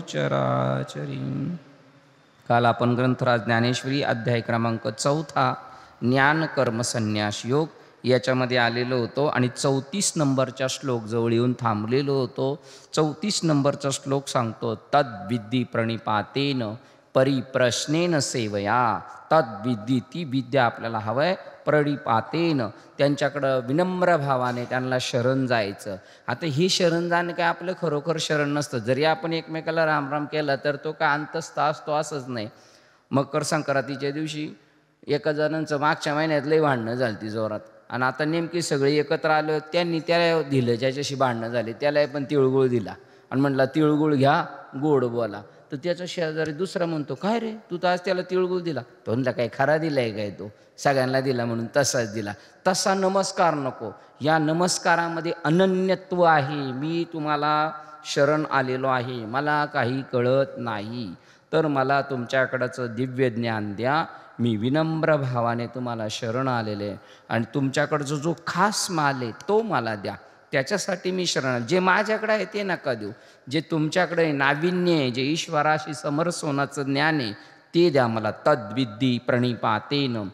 चराचरी। काल आपण ग्रंथराज ज्ञानेश्वरी अध्याय क्रमांक 4 ज्ञान कर्म संन्यास योग याच्यामध्ये आलेलो होतो आणि 34 नंबरच्या श्लोक जवळ येऊन थांबलेलो होतो। 34 नंबरचा श्लोक सांगतो, तद्विद्धी प्रणिपातेन परिप्रश्नेन सेवया। तद्विद्धी, ती विद्या आपल्याला हवंय, प्रणिपातेन, त्यांच्याकडं विनम्र भावाने त्यांना शरण जायचं। आता ही शरण जाणं काय आपलं खरोखर शरण नसतं। जरी आपण एकमेकाला रामराम केला तर तो काय अंतस्थ असतो असंच नाही। मकर संक्रांतीच्या दिवशी एका जणांचं मागच्या महिन्यात लई भांडणं झाली ती जोरात, आणि आता नेमकी सगळे एकत्र आलो, त्यांनी त्याला दिलं ज्याच्याशी भांडणं झाली त्याला पण तिळगुळ दिला आणि म्हटला तिळगुळ घ्या गोड बोला। तर त्याचा शेजारी दुसरा म्हणतो, काय रे तू तर आज त्याला तिळगुळ दिला? तो म्हणला काय खरा दिलाय काय, तो सगळ्यांना दिला म्हणून तसाच दिला। तसा नमस्कार नको, या नमस्कारामध्ये अनन्यत्व आहे। मी तुम्हाला शरण आलेलो आहे, मला काही कळत नाही तर मला तुमच्याकडचं दिव्य ज्ञान द्या। मी विनम्र भावाने तुम्हाला शरण आलेले आणि तुमच्याकडचा जो खास माल आहे तो मला द्या, त्याच्यासाठी मी शरण। जे माझ्याकडे आहे ते नका देऊ, जे तुमच्याकडे नाविन्य आहे, जे ईश्वराशी समरस होण्याचं ज्ञान आहे ते द्या मला। तद्विद्धी प्रणिपातेन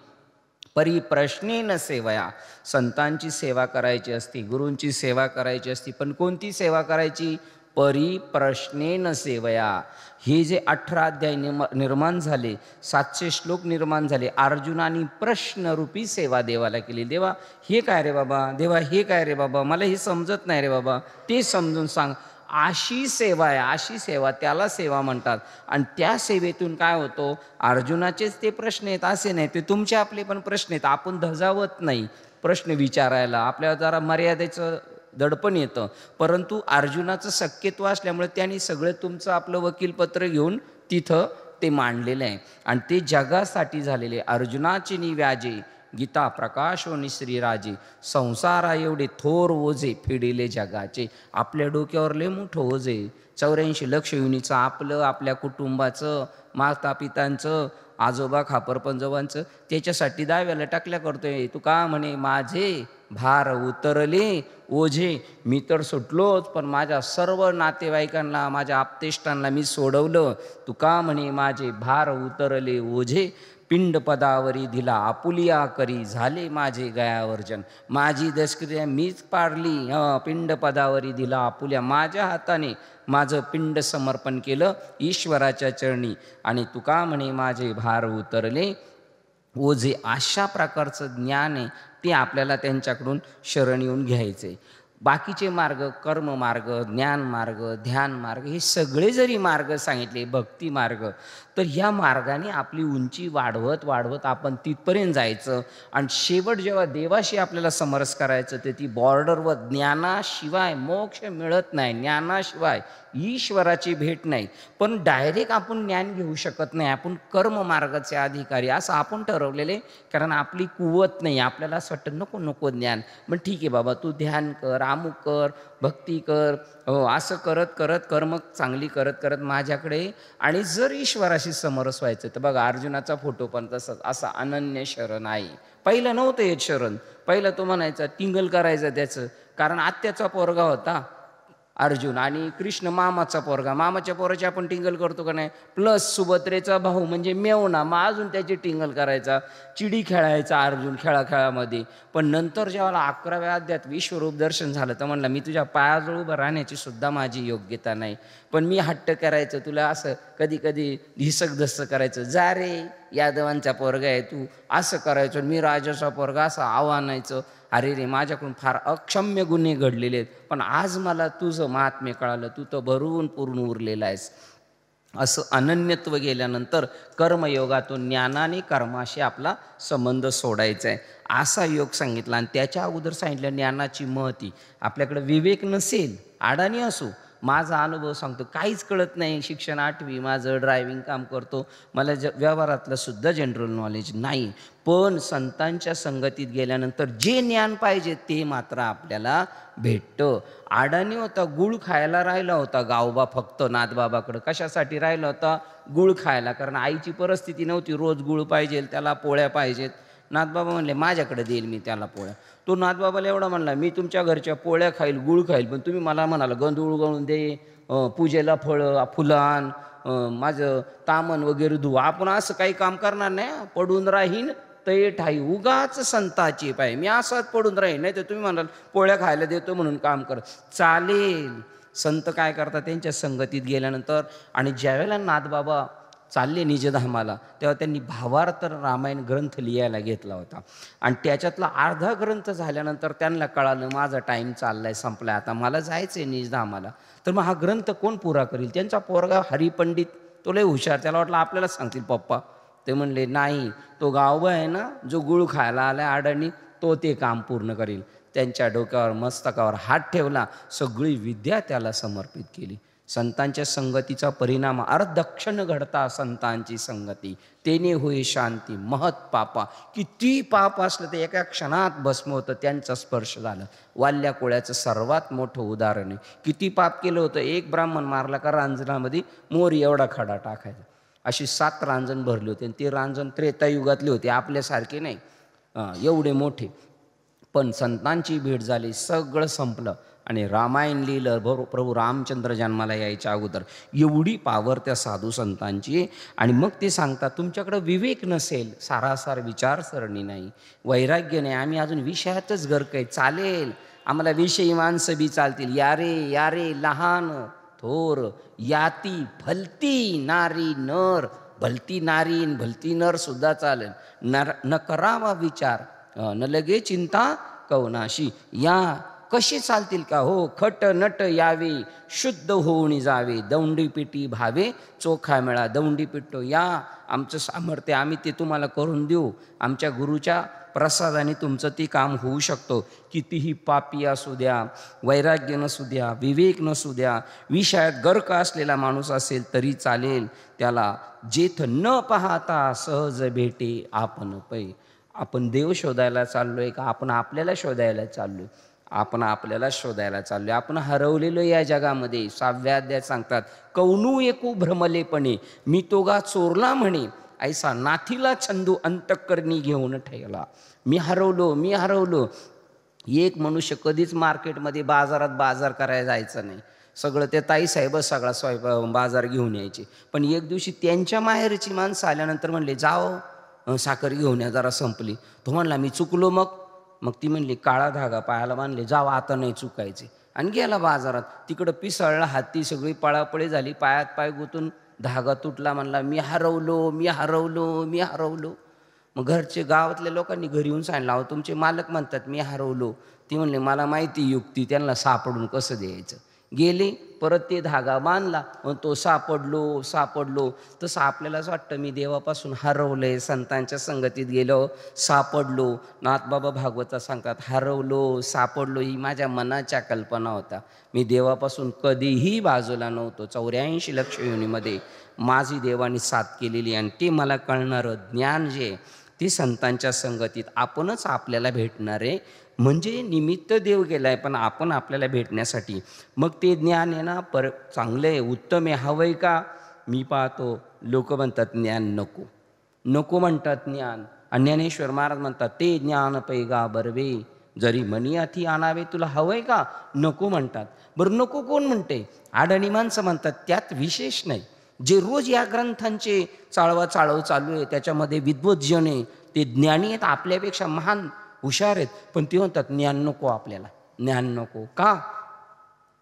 परिप्रश्नेन सेवया। संतांची सेवा करायची असती, गुरूंची सेवा करायची असती, पण कोणती सेवा करायची? परिप्रश्नेन सेवया। हे जे 18 अध्याय निर्माण झाले, 700 श्लोक निर्माण झाले, अर्जुनाने प्रश्नरूपी सेवा देवाला केली। देवा हे काय रे बाबा, देवा हे काय रे बाबा, मला हे समजत नाही रे बाबा, ते समजून सांग। अशी सेवा आहे, अशी सेवा, त्याला सेवा म्हणतात। आणि त्या सेवेतून काय होतं, अर्जुनाचेच ते प्रश्न आहेत असे नाही, ते तुमचे आपले पण प्रश्न आहेत। आपण धजावत नाही प्रश्न विचारायला, आपल्याला जरा मर्यादेचं दडपण येतं, परंतु अर्जुनाचं शक्यत्व असल्यामुळे त्यांनी सगळं तुमचं आपलं वकीलपत्र घेऊन तिथं ते मांडलेलं आहे आणि ते जगासाठी झालेले। अर्जुनाचे निव्याजे गीता प्रकाशो निश्रीराजे, संसारा एवढे थोर ओझे फेडिले जगाचे। आपल्या डोक्यावर लय मोठं ओझे, 84 लक्ष युनीचं, आपलं, आपल्या कुटुंबाचं, माता पितांचं, आजोबा खापरपंजोबांचं, त्याच्यासाठी दाव्याला टाकल्या करतोय। तू का म्हणे माझे भार उतरले ओझे, मी तर सुटलोच पण माझ्या सर्व नातेवाईकांना, माझ्या आप्तेष्टांना मी सोडवलं। तू का म्हणे माझे भार उतरले ओझे, पिंड पदावरी दिला आपुलिया करी, झाले माझे गयावर्जन। माझी दशक्रिया मीच पाडली, पिंड पदावरी दिला आपुल्या, माझ्या हाताने माझं पिंड समर्पण केलं ईश्वराच्या चरणी, आणि तू का म्हणे माझे भार उतरले ओझे। अशा प्रकारचं ज्ञान आहे ते आपल्याला त्यांच्याकडून शरण येऊन घ्यायचे। बाकीचे मार्ग, कर्म मार्ग, ज्ञान मार्ग, ध्यान मार्ग, हे सगळे जरी मार्ग सांगितले, भक्ती मार्ग, तर ह्या मार्गाने आपली उंची वाढवत वाढवत आपण तिथपर्यंत जायचं। आणि शेवट जेव्हा देवाशी आपल्याला समरस करायचं ते ती बॉर्डरवर, ज्ञानाशिवाय मोक्ष मिळत नाही, ज्ञानाशिवाय ईश्वराची भेट नाही। पण डायरेक्ट आपण ज्ञान घेऊ शकत नाही, आपण कर्म मार्गाचे अधिकारी असं आपण ठरवलेले, कारण आपली कुवत नाही। आपल्याला असं वाटतं नको नको ज्ञान, पण ठीक आहे बाबा तू ध्यान कर, अमुक कर, भक्ती कर, हो असं करत करत कर्म चांगली करत करत माझ्याकडे। आणि जर ईश्वराशी समरस व्हायचं तर बघा अर्जुनाचा फोटो पण तसंच, असा अनन्य शरण आहे। पहिलं नव्हतं येत शरण, पहिलं तो म्हणायचा टिंगल करायचं त्याचं, कारण आत्याचा पोरगा होता अर्जुन आणि कृष्ण मामाचा पोरगा, मामाच्या पोराची आपण टिंगल करतो का नाही, प्लस सुभद्रेचा भाऊ म्हणजे मेवना, मग अजून त्याची टिंगल करायचा, चिडी खेळायचा अर्जुन खेळाखेळामध्ये। पण नंतर जेव्हा 11व्या अध्यायात विश्वरूप दर्शन झालं तर म्हणला मी तुझ्या पायाजवळ उभं राहण्याची सुद्धा माझी योग्यता नाही, पण मी हट्ट करायचं, तुला असं कधी कधी धिसक धस्स करायचं, जा रे यादवांचा पोरगा आहे तू, असं करायचं, मी राजाचा पोरगा असं आव्हानायचं। अरे रे माझ्याकडून फार अक्षम्य गुन्हे घडलेले आहेत, पण आज मला तुझं महात्म्य कळालं, तू तर भरून पूर्ण उरलेला आहेस। असं अनन्यत्व गेल्यानंतर कर्मयोगातून ज्ञानाने कर्माशी आपला संबंध सोडायचा आहे, असा योग सांगितला। आणि त्याच्या अगोदर सांगितलं ज्ञानाची महती। आपल्याकडे विवेक नसेल, अडाणी असो, माझा अनुभव सांगतो, काहीच कळत नाही, शिक्षण 8वी माझं, ड्रायव्हिंग काम करतो, मला व्यवहारातलं सुद्धा जनरल नॉलेज नाही, पण संतांच्या संगतीत गेल्यानंतर जे ज्ञान पाहिजे ते मात्र आपल्याला भेटतं। अडाणी होता, गुळ खायला राहिला होता गावबा फक्त नाथबाबाकडं, कशासाठी राहिला होता? गुळ खायला, कारण आईची परिस्थिती नव्हती, रोज गुळ पाहिजे त्याला, पोळ्या पाहिजेत, नाथबाबा म्हणले माझ्याकडे देईल मी त्याला पोळ्या. तो नाथबाबाला एवढा म्हणला, मी तुमच्या घरच्या पोळ्या खाईल, गुळ खाईल, पण तुम्ही मला म्हणाला गंधूळ गळून दे, पूजेला फळं फुलं आण, माझं तामण वगैरे धुऊ. आपण असं काही काम करणार नाही, पडून राहीन तये ठाई उगाच संताची पाय, मी असाच पडून राहीन. नाही तर तुम्ही म्हणाल पोळ्या खायला देतो म्हणून काम कर, चालेल. संत काय करतात, त्यांच्या संगतीत गेल्यानंतर आणि ज्यावेळेला नाथबाबा चालले निजधामाला, तेव्हा त्यांनी भावार्थ रामायण ग्रंथ लिहायला घेतला होता. आणि त्याच्यातला अर्धा ग्रंथ झाल्यानंतर त्यांना कळालं माझा टाईम चाललाय, संपलाय, आता मला जायचं आहे निजधामाला. तर मग हा ग्रंथ कोण पुरा करील? त्यांचा पोरगा हरिपंडित, तो लय हुशार, त्याला वाटलं आपल्याला सांगतील पप्पा. ते म्हणले नाही, तो गावबा आहे ना जो गुळ खायला आलाय अडाणी, तो ते काम पूर्ण करील. त्यांच्या डोक्यावर मस्तकावर हात ठेवला, सगळी विद्या त्याला समर्पित केली. संतांच्या संगतीचा परिणाम अर्धक्षण घडता संतांची संगती, तेने होई शांती महत पापा. किती पाप असलं ते एका क्षणात भस्म होतं, त्यांचा स्पर्श झाला. वाल्या कोळ्याचं सर्वात मोठं उदाहरण आहे. किती पाप केलं होतं, एक ब्राह्मण मारला का रांजणामध्ये मोरी एवढा खडा टाकायचा. अशी 7 रांजण भरली होती आणि ते रांजण त्रेतायुगातले होते, आपल्यासारखे नाही, एवढे मोठे. पण संतांची भेट झाली, सगळं संपलं आणि रामायण लिहिलं प्रभू रामचंद्र जन्माला यायच्या अगोदर. एवढी पावर त्या साधू संतांची. आणि मग ते सांगतात तुमच्याकडं विवेक नसेल, सारासार विचारसरणी नाही, वैराग्य नाही, आम्ही अजून विषयातच गरकय, चालेल आम्हाला विषयी माणसं बी चालतील, यारे यारे लहान थोर, याती भलती नारी नर, भलती नारी भलती नर सुद्धा चालेल, न करावा विचार न लगे चिंता कवनाशी. या कशी चालतील का हो, खट नट यावे शुद्ध होऊन जावे, दौंडी पिटी भावे चोखा मिळा. दौंडी पिटतो या, आमचं सामर्थ्य आम्ही ते तुम्हाला करून देऊ, आमच्या गुरुच्या प्रसादाने तुमचं ते काम होऊ शकतो. कितीही पापी असू द्या, वैराग्य नसू द्या, विवेक नसू द्या, विषयात गर्क असलेला माणूस असेल तरी चालेल, त्याला जेथ न पाहता सहज भेटे आपण पै. आपण देव शोधायला चाललोय का आपण आपल्याला शोधायला चाललोय? आपण आपल्याला शोधायला चाललोय. आपण हरवलेलो या जगामध्ये. 6व्या अध्यायात सांगतात, कौनू एकू भ्रमलेपणे मी तोगा चोरला म्हणे, ऐसा नाथीला छंदू अंतःकरणी घेऊन ठेवला. मी हरवलो, मी हरवलो. एक मनुष्य कधीच मार्केटमध्ये बाजारात बाजार करायला जायचं नाही. सगळं ते ताईसाहेबच सगळा बाजार घेऊन यायचे. पण एक दिवशी त्यांच्या माहेरची माणसं आल्यानंतर म्हणले जाओ साखर घेऊन या, जरा संपली. तो म्हणला मी चुकलो. मग ती म्हणली काळा धागा पायाला बांधले, जाव आता नाही चुकायचे. आणि गेला बाजारात. तिकडं पिसळला, हाती सगळी पळापळी झाली, पायात पाय गुतून धागा तुटला. म्हणला मी हरवलो, मी हरवलो, मी हरवलो. मग घरचे गावातल्या लोकांनी घरी येऊन सांगितलं, अहो तुमचे मालक म्हणतात मी हरवलो. ती म्हणले मला माहिती युक्ती, त्यांना सापडून कसं द्यायचं. गेले, परत ते धागा बांधला, मग तो सापडलो सापडलो. तसं आपल्यालाच वाटतं मी देवापासून हरवलंय, संतांच्या संगतीत गेलो सापडलो. नाथबाबा भागवतात सांगतात, हरवलो सापडलो ही माझ्या मनाच्या कल्पना होता, मी देवापासून कधीही बाजूला नव्हतो. 84 लक्ष योनीमध्ये माझी देवानी साथ केलेली. आणि ते मला कळणारं ज्ञान जे ते संतांच्या संगतीत आपणच आपल्याला भेटणार आहे. म्हणजे निमित्त देव गेलाय, पण आपण आपल्याला भेटण्यासाठी. मग ते ज्ञान आहे ना चांगलं आहे, उत्तम आहे, हवं आहे का? मी पाहतो लोक म्हणतात ज्ञान नको नको म्हणतात ज्ञान. आणि ज्ञानेश्वर महाराज म्हणतात ते ज्ञान पैगा बरवे, जरी मनी अथी आणावे, तुला हवंय का? नको म्हणतात. बरं नको कोण म्हणते? अडाणी माणसं म्हणतात. त्यात विशेष नाही. जे रोज या ग्रंथांचे चाळवा चाळव चालू आहे, त्याच्यामध्ये विद्वज्जन आहे, ते ज्ञानी आहेत, आपल्यापेक्षा महान हुशार आहेत, पण ते म्हणतात ज्ञान नको आपल्याला, ज्ञान नको. का?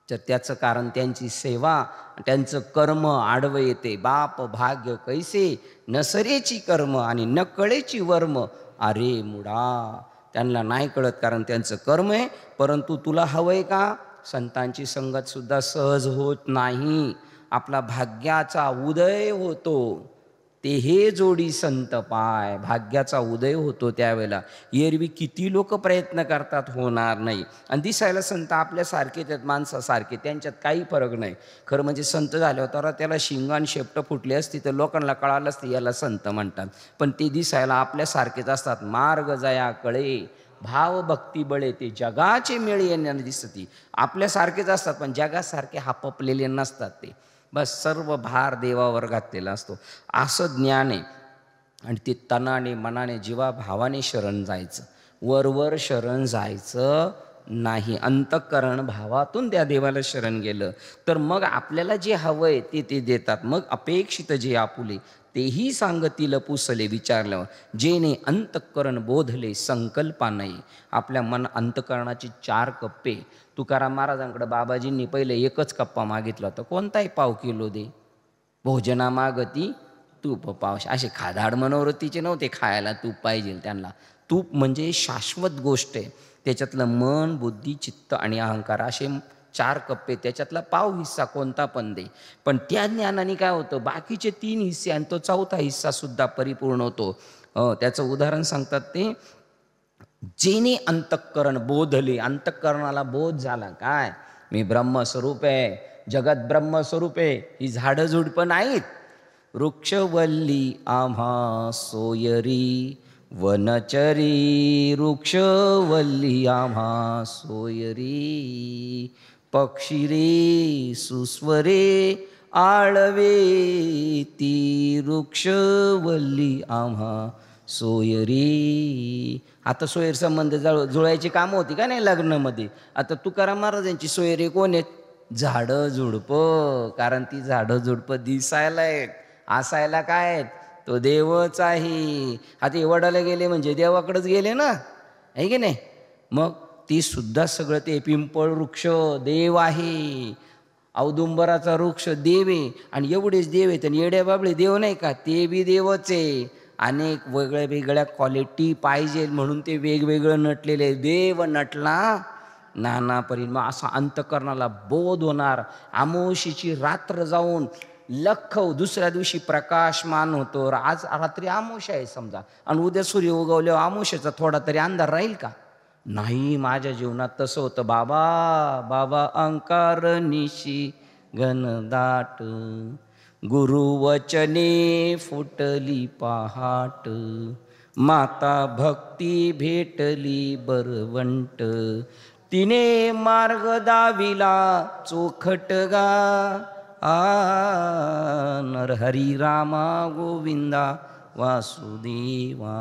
तर त्याचं कारण त्यांची सेवा, त्यांचं कर्म आडवं येते. बाप भाग्य कैसे नसरेची कर्म आणि न कळेची वर्म, अरे मुडा. त्यांना नाही कळत कारण त्यांचं कर्म आहे. परंतु तुला हवंय का? संतांची संगत सुद्धा सहज होत नाही. आपला भाग्याचा उदय होतो, ते हे जोडी संत पाय. भाग्याचा उदय होतो त्यावेळेला. एरवी किती लोक प्रयत्न करतात, होणार नाही. आणि दिसायला संत आपल्यासारखेच आहेत, माणसासारखे, त्यांच्यात काही फरक नाही. खरं म्हणजे संत झाल्यावर तर त्याला शिंग आणि शेपटं फुटली असती तर लोकांना कळालं असतं याला संत म्हणतात. पण ते दिसायला आपल्यासारखेच असतात. मार्ग जया कळे भाव भक्ती बळे, ते जगाचे मेळ येण्याने दिसती. आपल्यासारखेच असतात पण जगासारखे हापपलेले नसतात. ते बस सर्व भार देवावर घातलेला असतो. असं ज्ञान आहे. आणि ते तनाने मनाने जीवाभावाने शरण जायचं, वरवर शरण जायचं नाही. अंतःकरण भावातून त्या देवाला शरण गेलं तर मग आपल्याला जे हवंय ते देतात. मग अपेक्षित जे आपुले तेही सांगतील पुसले विचारल्यावर, जेने अंतःकरण बोधले संकल्पा नाही. आपल्या अंतःकरणाचे 4 कप्पे तुकाराम महाराजांकडे बाबाजींनी पहिले एकच कप्पा मागितला होता, कोणताही पाव किलो दे. भोजना मागती तूप पाव. असे खादाड मनोवृत्तीचे नव्हते, खायला तूप पाहिजे त्यांना. तूप म्हणजे शाश्वत गोष्ट आहे, त्याच्यातलं मन बुद्धी चित्त आणि अहंकार असे 4 कप्पे, त्याच्यातला पाव हिस्सा कोणता पण दे. पण त्या ज्ञानाने काय होतं, बाकीचे 3 हिस्से आणि तो 4था हिस्सा सुद्धा परिपूर्ण होतो. त्याचं उदाहरण सांगतात ते, जेने अंतःकरण बोधले, अंतःकरणाला बोध झाला काय, मी ब्रह्मस्वरूप आहे, जगत ब्रह्मस्वरूप आहे. ही झाडं झुडपं नाहीत, वृक्षवल्ली आम्हा सोयरी वनचरी, वृक्षवल्ली आम्हा सोयरी. पक्षी सुस्वरे आळवे ती, वृक्षवल्ली आम्हा सोयरी. आता सोयर संबंध जुळायची कामं होती का नाही लग्नामध्ये. आता तुकाराम महाराजांची सोयरी कोण आहेत, झाडं झुडपं. कारण ती झाडं झुडपं दिसायला आहेत, असायला काय आहेत, तो देवच आहे. आता वडाला गेले म्हणजे देवाकडेच गेले ना, आहे की नाही. मग ती सुद्धा सगळं ते पिंपळ वृक्ष देव आहे, औदुंबराचा वृक्ष देव आहे. आणि एवढेच देव आहेत आणि येड्या बाबळे देव नाही का, ते बी देवच आहे. अनेक वेगळ्या वेगळ्या क्वालिटी पाहिजे म्हणून ते वेगवेगळं नटलेले. देव नटला नाना परिमा. असा अंतःकरणाला बोध होणार. आमोशीची रात्र जाऊन लख दुसऱ्या दिवशी प्रकाशमान होतो. आज रात्री आमोशा आहे समजा आणि उद्या सूर्य उगवल्यावर आमोशाचा थोडा तरी अंधार राहील का, नाही. माझ्या जीवनात तसं होतं. बाबा बाबा अंकार निशी घनदाट, गुरुवचने फुटली पहाट, माता भक्ती भेटली बरवंट, तिने मार्ग दाविला चोखटगा, नरहरी रामा गोविंदा वासुदेवा.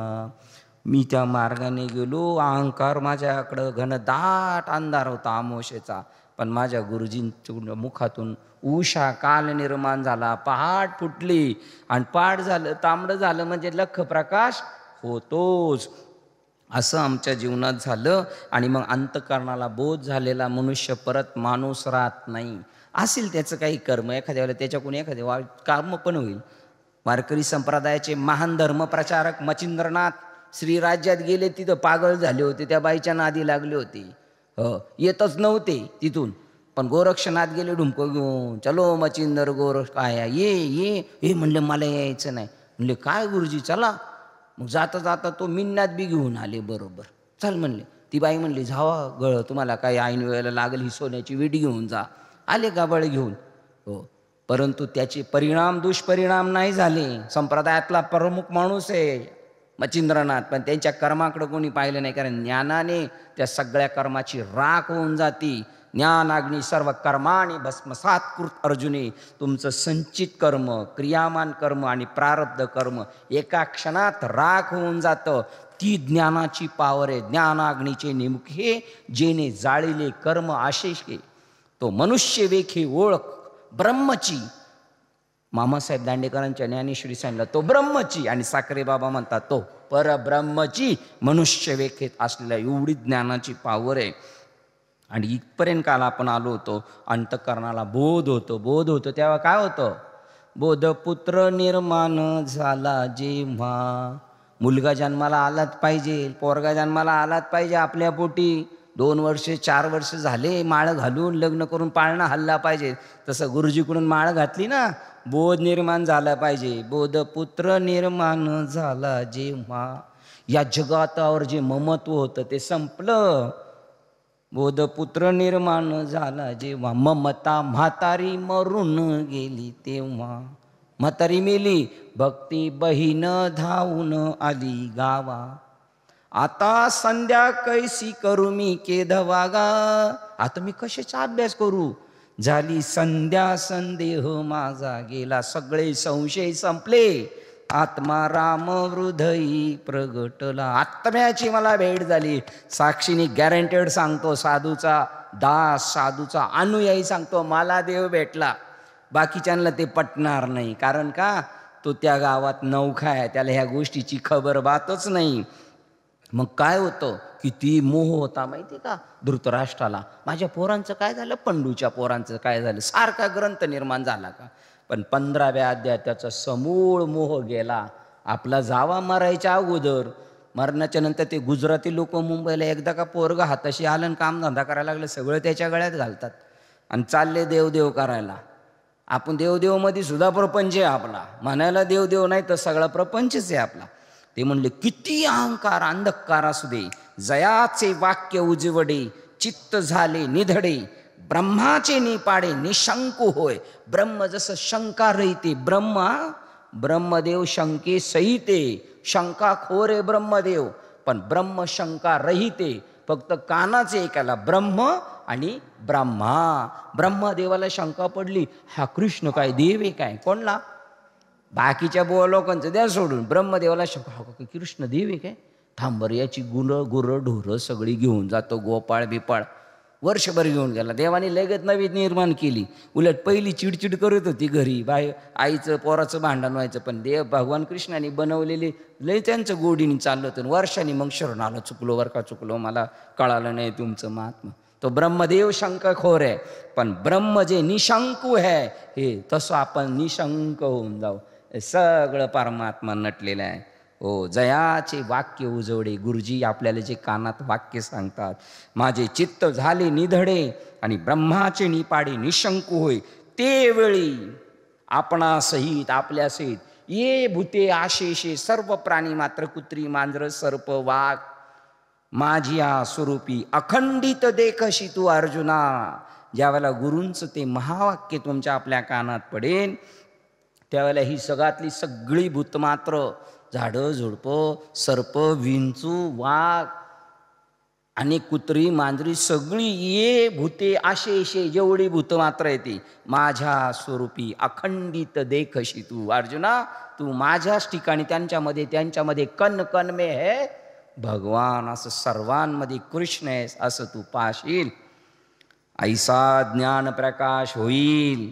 मी त्या मार्गाने गेलो, अहंकार माझ्याकडं घनदाट अंधार होता आमोशेचा. पण माझ्या गुरुजींच्या मुखातून उषा काल निर्माण झाला, पहाट फुटली आणि पाठ झालं तांबडं झालं म्हणजे लख प्रकाश होतोच. असं आमच्या जीवनात झालं. आणि मग अंतःकरणाला बोध झालेला मनुष्य परत माणूस राहत नाही. असेल त्याचं काही कर्म, एखाद्या वेळेला त्याच्याकडून एखादे कर्म पण होईल. वारकरी संप्रदायाचे महान धर्मप्रचारक मच्छिंद्रनाथ श्रीराज्यात गेले, तिथं पागल झाले होते, त्या बाईच्या नादी लागले होते. येतच नव्हते तिथून. पण गोरक्षनाथ गेले ढुंको घेऊन, चलो मच्छिंद्र गोरक्ष काय ये ये हे म्हणले, मला यायचं नाही. म्हणले काय गुरुजी चला. मग जाता जाता तो मिन्नात बी घेऊन आले बरोबर. चल म्हणले. ती बाई म्हणली जावा गळ, तुम्हाला काही ऐन वेळेला लागेल ही सोन्याची विडी घेऊन जा. आले गाबळ घेऊन. परंतु त्याचे परिणाम दुष्परिणाम नाही झाले. संप्रदायातला प्रमुख माणूस आहे मच्छिंद्रनाथ, पण त्यांच्या कर्माकडे कोणी पाहिलं नाही. कारण ज्ञानाने त्या सगळ्या कर्माची राख होऊन जाती. ज्ञानाग्नी सर्व कर्माणी भस्मसात कृत अर्जुने. तुमचं संचित कर्म, क्रियामान कर्म आणि प्रारब्ध कर्म एका क्षणात राख होऊन जातं. ती ज्ञानाची पावर आहे. ज्ञानाग्नीचे निमुखे जेने जाळिले कर्म आशेषे, तो मनुष्य वेखे ओळख ब्रह्मची. मामासाहेब दांडेकरांच्या ज्ञानेश्वरी सांगितलं तो ब्रह्मची, आणि साखरे बाबा म्हणतात तो परब्रह्मची. मनुष्य वेखेत असलेल्या एवढी ज्ञानाची पावर आहे. आणि इथपर्यंत काल आपण आलो होतो, अंतःकरणाला बोध होतो तेव्हा काय होतं, बोधपुत्र निर्माण झाला जेव्हा. मुलगा जन्माला आलाच पाहिजे, पोरगा जन्माला आलाच पाहिजे आपल्या पोटी. 2 वर्ष 4 वर्ष झाले माळ घालून लग्न करून पाळणा हल्ला पाहिजे. तसं गुरुजीकडून माळ घातली ना, बोध निर्माण झाला पाहिजे. बोधपुत्र निर्माण झाला जेव्हा. या जगातावर जे ममत्व होतं ते संपलं. बोधपुत्र निर्माण झाला जेव्हा. ममता म्हातारी मरून गेली तेव्हा. म्हातारी मेली, भक्ती बहीण धावून आली गावा. आता संध्या कैसी करू मी केधवागा. आता मी कशाचा अभ्यास करू. झाली संध्या संदेह माझा गेला. सगळे संशय संपले. आत्मा राम हृदयी प्रगटला. आत्म्याची मला भेट झाली. साक्षीने गॅरंटेड सांगतो, साधूचा दास, साधूचा अनुयायी सांगतो, मला देव भेटला. बाकीच्यांना ते पटणार नाही, कारण का तो त्या गावात नवखा आहे, त्याला ह्या गोष्टीची खबर बातच नाही. मग काय होतं, किती मोह होता माहिती का धृतराष्ट्राला. माझ्या पोरांचं काय झालं, पंडूच्या पोरांचं काय झालं, सारखा ग्रंथ निर्माण झाला का. पण 15व्या अध्यायात त्याचा समूळ मोह गेला. आपला जावा मरायच्या अगोदर, मरणाच्या नंतर ते गुजराती लोक मुंबईला एकदा का पोरग हाताशी आलं आणि कामधंदा करायला लागलं, सगळं त्याच्या गळ्यात घालतात आणि चालले देवदेव करायला. आपण देवदेवमध्ये सुद्धा प्रपंच आहे आपला, म्हणायला देवदेव नाही तर सगळा प्रपंचच आहे आपला. ते म्हणले, किती अहंकार अंधकार असू दे, जयाचे वाक्य उजवडे, चित्त झाले निधडे, ब्रह्माचे निपाडे निशंकू होय. ब्रह्म जसं शंका रहिते, ब्रह्मदेव शंके सहिते, शंका खोरे ब्रह्मदेव, पण ब्रह्म शंका रहिते. फक्त कानाचे ऐकायला ब्रह्म आणि ब्रह्मा. ब्रह्मदेवाला शंका पडली, हा कृष्ण काय देव आहे काय, कोणला, बाकीच्या लोकांचं द्या सोडून, ब्रह्मदेवाला शंका, हा कृष्ण देव आहे काय, थांबर याची गुरं ढोरं सगळी घेऊन जातो, गोपाळ बिपाळ वर्षभर घेऊन गेला. देवाने लगेच नवी निर्माण केली. उलट पहिली चिडचिड करत होती घरी, आईचं पोराचं भांडण व्हायचं, पण देव भगवान कृष्णाने बनवलेले लय त्यांचं गोडीने चाललं होतं. वर्षांनी मग शरण आलं, चुकलो वर का चुकलो, मला कळालं नाही तुमचं महात्मा. तो ब्रह्मदेव शंकाखोर आहे, पण ब्रह्म जे निशंकू आहे, हे तसं आपण निशंक होऊन जाऊ. सगळं परमात्मा नटलेलं आहे. हो, जयाचे वाक्य उजवडे. गुरुजी आपल्याला जे कानात वाक्य सांगतात, माझे चित्त झाले निधडे आणि ब्रह्माचे निपाडे निशंकू होय, ते वेळी आपणासहित आपल्यासहित ये भूते आशेषे सर्व प्राणी मात्र, कुत्री मांजर सर्प वाघ, माझिया स्वरूपी अखंडित देखशी तू अर्जुना. ज्यावेळेला गुरूंचं ते महावाक्य तुमच्या आपल्या कानात पडेल, त्यावेळेला ही सगळ्यातली सगळी भूतमात्र, झाडं झुडपं सर्प विंचू वाघ आणि कुत्री मांजरी सगळी, ये भूते आशेषे जेवढी भूतमात्र येते, माझ्या स्वरूपी अखंडित देखशी तू अर्जुना. तू माझ्याच ठिकाणी, त्यांच्यामध्ये कण कण में है भगवान, असं सर्वांमध्ये कृष्ण आहे असं तू पाशील. ऐसा ज्ञान प्रकाश होईल,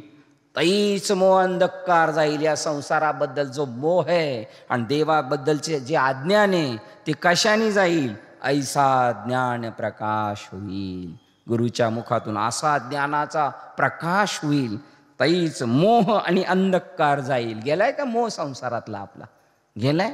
तैच मोह अंधकार जाईल. या संसाराबद्दल जो मोह आहे आणि देवाबद्दलचे जे अज्ञान आहे ते कशाने जाईल, ऐसा ज्ञान प्रकाश होईल. गुरुच्या मुखातून असा ज्ञानाचा प्रकाश होईल, तैच मोह आणि अंधकार जाईल. गेलाय का मोह संसारातला आपला, गेलाय.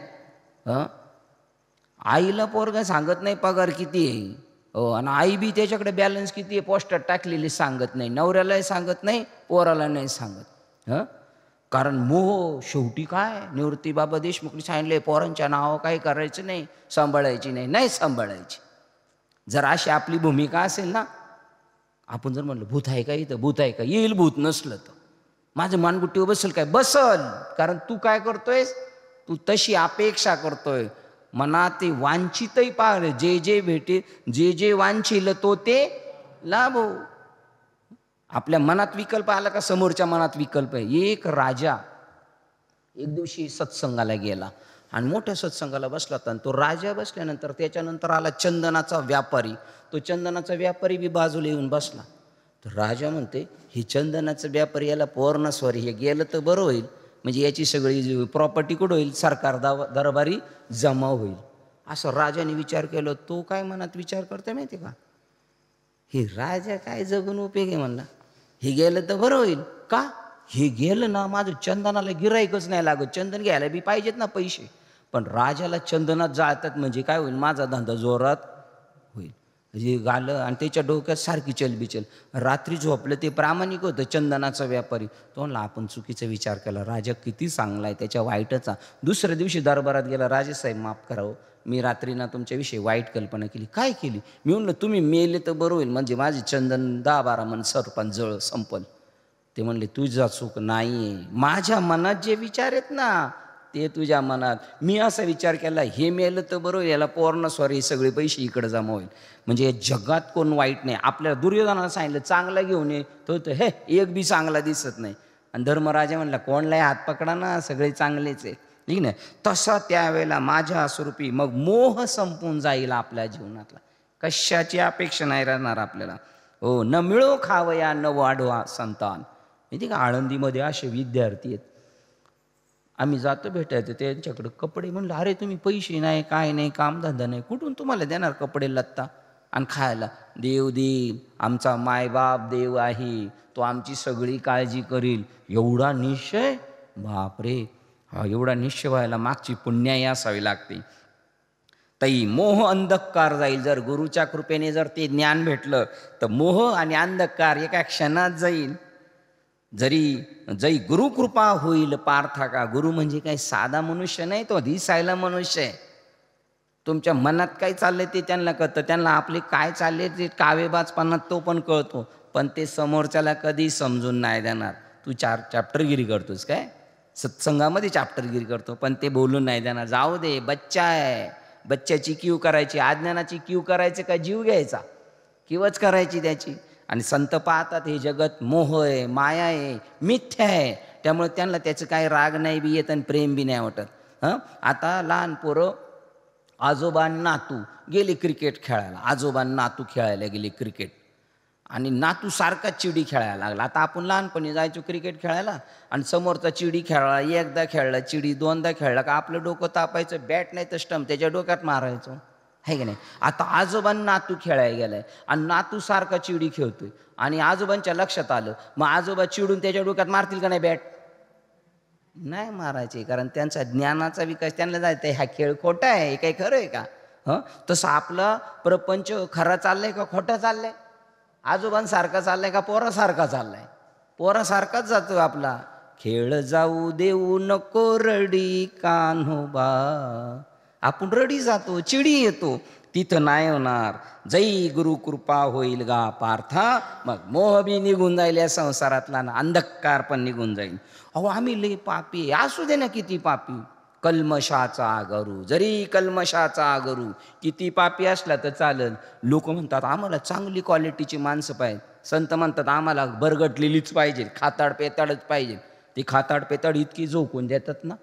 आईला पोरगा सांगत नाही पगार किती आहे, हो, आणि आई बी त्याच्याकडे बॅलन्स किती आहे पोस्टर टाकलेली सांगत नाही, नवऱ्यालाही सांगत नाही, पोराला नाही सांगत. कारण मोह शेवटी काय, निवृत्तीबाबा देशमुखनी सांगितले, पोरांच्या नावं काही करायचं नाही, सांभाळायची नाही सांभाळायची. जर अशी आपली भूमिका असेल ना, आपण जर म्हणलं भूत आहे का इथं, भूत आहे का, येईल भूत, नसलं तर माझं मानगुट्टीवर बसल काय, बसल. कारण तू काय करतोयस, तू तशी अपेक्षा करतोय. मनात ते वांछितही पाहिलं, जे जे भेटे, जे जे वांछिल तो ते लाभो. आपल्या मनात विकल्प आला का समोरच्या मनात विकल्प आहे. एक राजा एक दिवशी सत्संगाला गेला आणि मोठ्या सत्संगाला बसला होता, आणि तो राजा बसल्यानंतर त्याच्यानंतर आला चंदनाचा व्यापारी. तो चंदनाचा व्यापारी बी बाजूला येऊन बसला. तर राजा म्हणते, हे चंदनाचं व्यापारी याला पोरनस्वारी, हे गेलं तर बरं होईल, म्हणजे याची सगळी प्रॉपर्टी कुठं होईल, सरकार दरबारी जमा होईल. असं राजाने विचार केला. तो काय मनात विचार करतोय माहिती का, हे राजा काय जगून उपयोग आहे म्हणला, हे गेलं तर बरं होईल. का, हे गेलं ना माझं चंदनाला गिराईकच नाही लागत, चंदन घ्यायला बी पाहिजेत ना पैसे, पण राजाला चंदनात जाळतात म्हणजे काय होईल, माझा धंदा जोरात होईल. म्हणजे गालं आणि त्याच्या डोक्यात सारखी चलबिचल. रात्री झोपलं ते प्रामाणिक होतं चंदनाचा व्यापारी. तो म्हणला आपण चुकीचा विचार केला, राजा किती चांगला आहे, त्याच्या वाईटचा. दुसऱ्या दिवशी दरबारात गेला, राजेसाहेब माफ करावं, मी रात्रीना तुमच्याविषयी वाईट कल्पना केली. काय केली, मी म्हणलं तुम्ही मेले तर बरं होईल, म्हणजे माझे चंदन 10-12 मन सरपण जळ संपल. ते म्हणले तुझा चूक नाही, माझ्या मनात जे विचार आहेत ना ते तुझ्या मनात. मी असा विचार केला, हे मेलं तर बरोबर, याला पोरनस्वारी सगळे पैसे इकडे जमा होईल, म्हणजे जगात कोण वाईट नाही. आपल्या दुर्योधनाला सांगितलं चांगला घेऊन ये, तो हे एक बी चांगला दिसत नाही. आणि धर्मराजा म्हणला कोणलाही हात पकडा ना, सगळे चांगलेच आहे. ठीक नाही. तसा त्यावेळेला माझ्या स्वरूपी मग मोह संपून जाईल आपल्या जीवनातला. कशाची अपेक्षा नाही राहणार आपल्याला. हो, न मिळो खावया न वाढवा संतान. माहिती का, आळंदीमध्ये असे विद्यार्थी आहेत, आम्ही जातो भेटायचं त्यांच्याकडं. कपडे म्हणलं, अरे तुम्ही पैसे नाही, काय नाही, कामधंदा नाही, कुठून तुम्हाला देणार कपडे लत्ता आणि खायला? देव देईल, आमचा मायबाप देव आहे, तो आमची सगळी काळजी करील. एवढा निश्चय, बापरे, हा एवढा निश्चय व्हायला मागची पुण्याई असावी लागते. तई मोह अंधकार जाईल. जर गुरुच्या कृपेने जर ते ज्ञान भेटलं तर मोह आणि अंधकार एका क्षणात जाईल. जरी गुरुकृपा होईल पार्था का. गुरु म्हणजे काही साधा मनुष्य नाही, तो दिसायला मनुष्य आहे. तुमच्या मनात काय चाललंय ते त्यांना कळतं, त्यांना आपले काय चालले ते कावेबाजपणात तो पण कळतो, पण ते समोरच्याला कधी समजून नाही देणार. तू चॅप्टरगिरी करतोस काय, सत्संगामध्ये चॅप्टरगिरी करतो, पण ते बोलून नाही देणार. जाऊ दे, बच्चा आहे, बच्च्याची कीव करायची, अज्ञानाची कीव करायची का जीव घ्यायचा, किवच करायची त्याची. आणि संत पाहतात हे जगत मोह आहे, माया आहे, मिथ्या आहे, त्यामुळे त्यांना त्याचं काही राग नाही बी येत आणि प्रेम बी नाही वाटत. आता लहान पोरं आजोबा नातू गेले क्रिकेट खेळायला, आजोबा नातू खेळायला गेले क्रिकेट, आणि नातू सारखा चिडी खेळायला लागला. आता आपण लहानपणी जायचो क्रिकेट खेळायला आणि समोरचा चिडी खेळला, एकदा खेळला चिडी, दोनदा खेळला का आपलं डोकं तापायचं, बॅट नाही तर स्टंप त्याच्या डोक्यात मारायचो, आहे की नाही. आता आजोबा नातू खेळायला गेलाय आणि नातू सारखा चिडी खेळतोय आणि आजोबांच्या लक्षात आलं, मग आजोबा चिडून त्याच्या डोक्यात मारतील का नाही बॅट? नाही मारायचे, कारण त्यांचा ज्ञानाचा विकास त्यांना जायचं, हा खेळ खोटा आहे, हे काही खरं आहे का? तसं आपला प्रपंच खरा चाललाय का खोटा चाललाय? आजोबांसारखा चाललाय का पोरासारखा चाललाय? पोरासारखाच जातो आपला. खेळ जाऊ देऊ नको रडी कान्होबा, आपण रडी जातो, चिडी येतो, तिथं नाही होणार. जै गुरुकृपा होईल गा पार्था, मग मोह बी निघून जाईल या संसारातला ना, अंधकार पण निघून जाईल. अहो आम्ही लई पापी, असू दे ना किती पापी, कल्मशाचा आगरू, जरी कल्मशाचा आगरू, किती पापी असला तर चालेल. लोक म्हणतात आम्हाला चांगली क्वालिटीची माणसं पाहिजे, संत म्हणतात आम्हाला बरगटलेलीच पाहिजे, खाताड पेताडच पाहिजे. ती खाताड पेताड इतकी झोकून देतात ना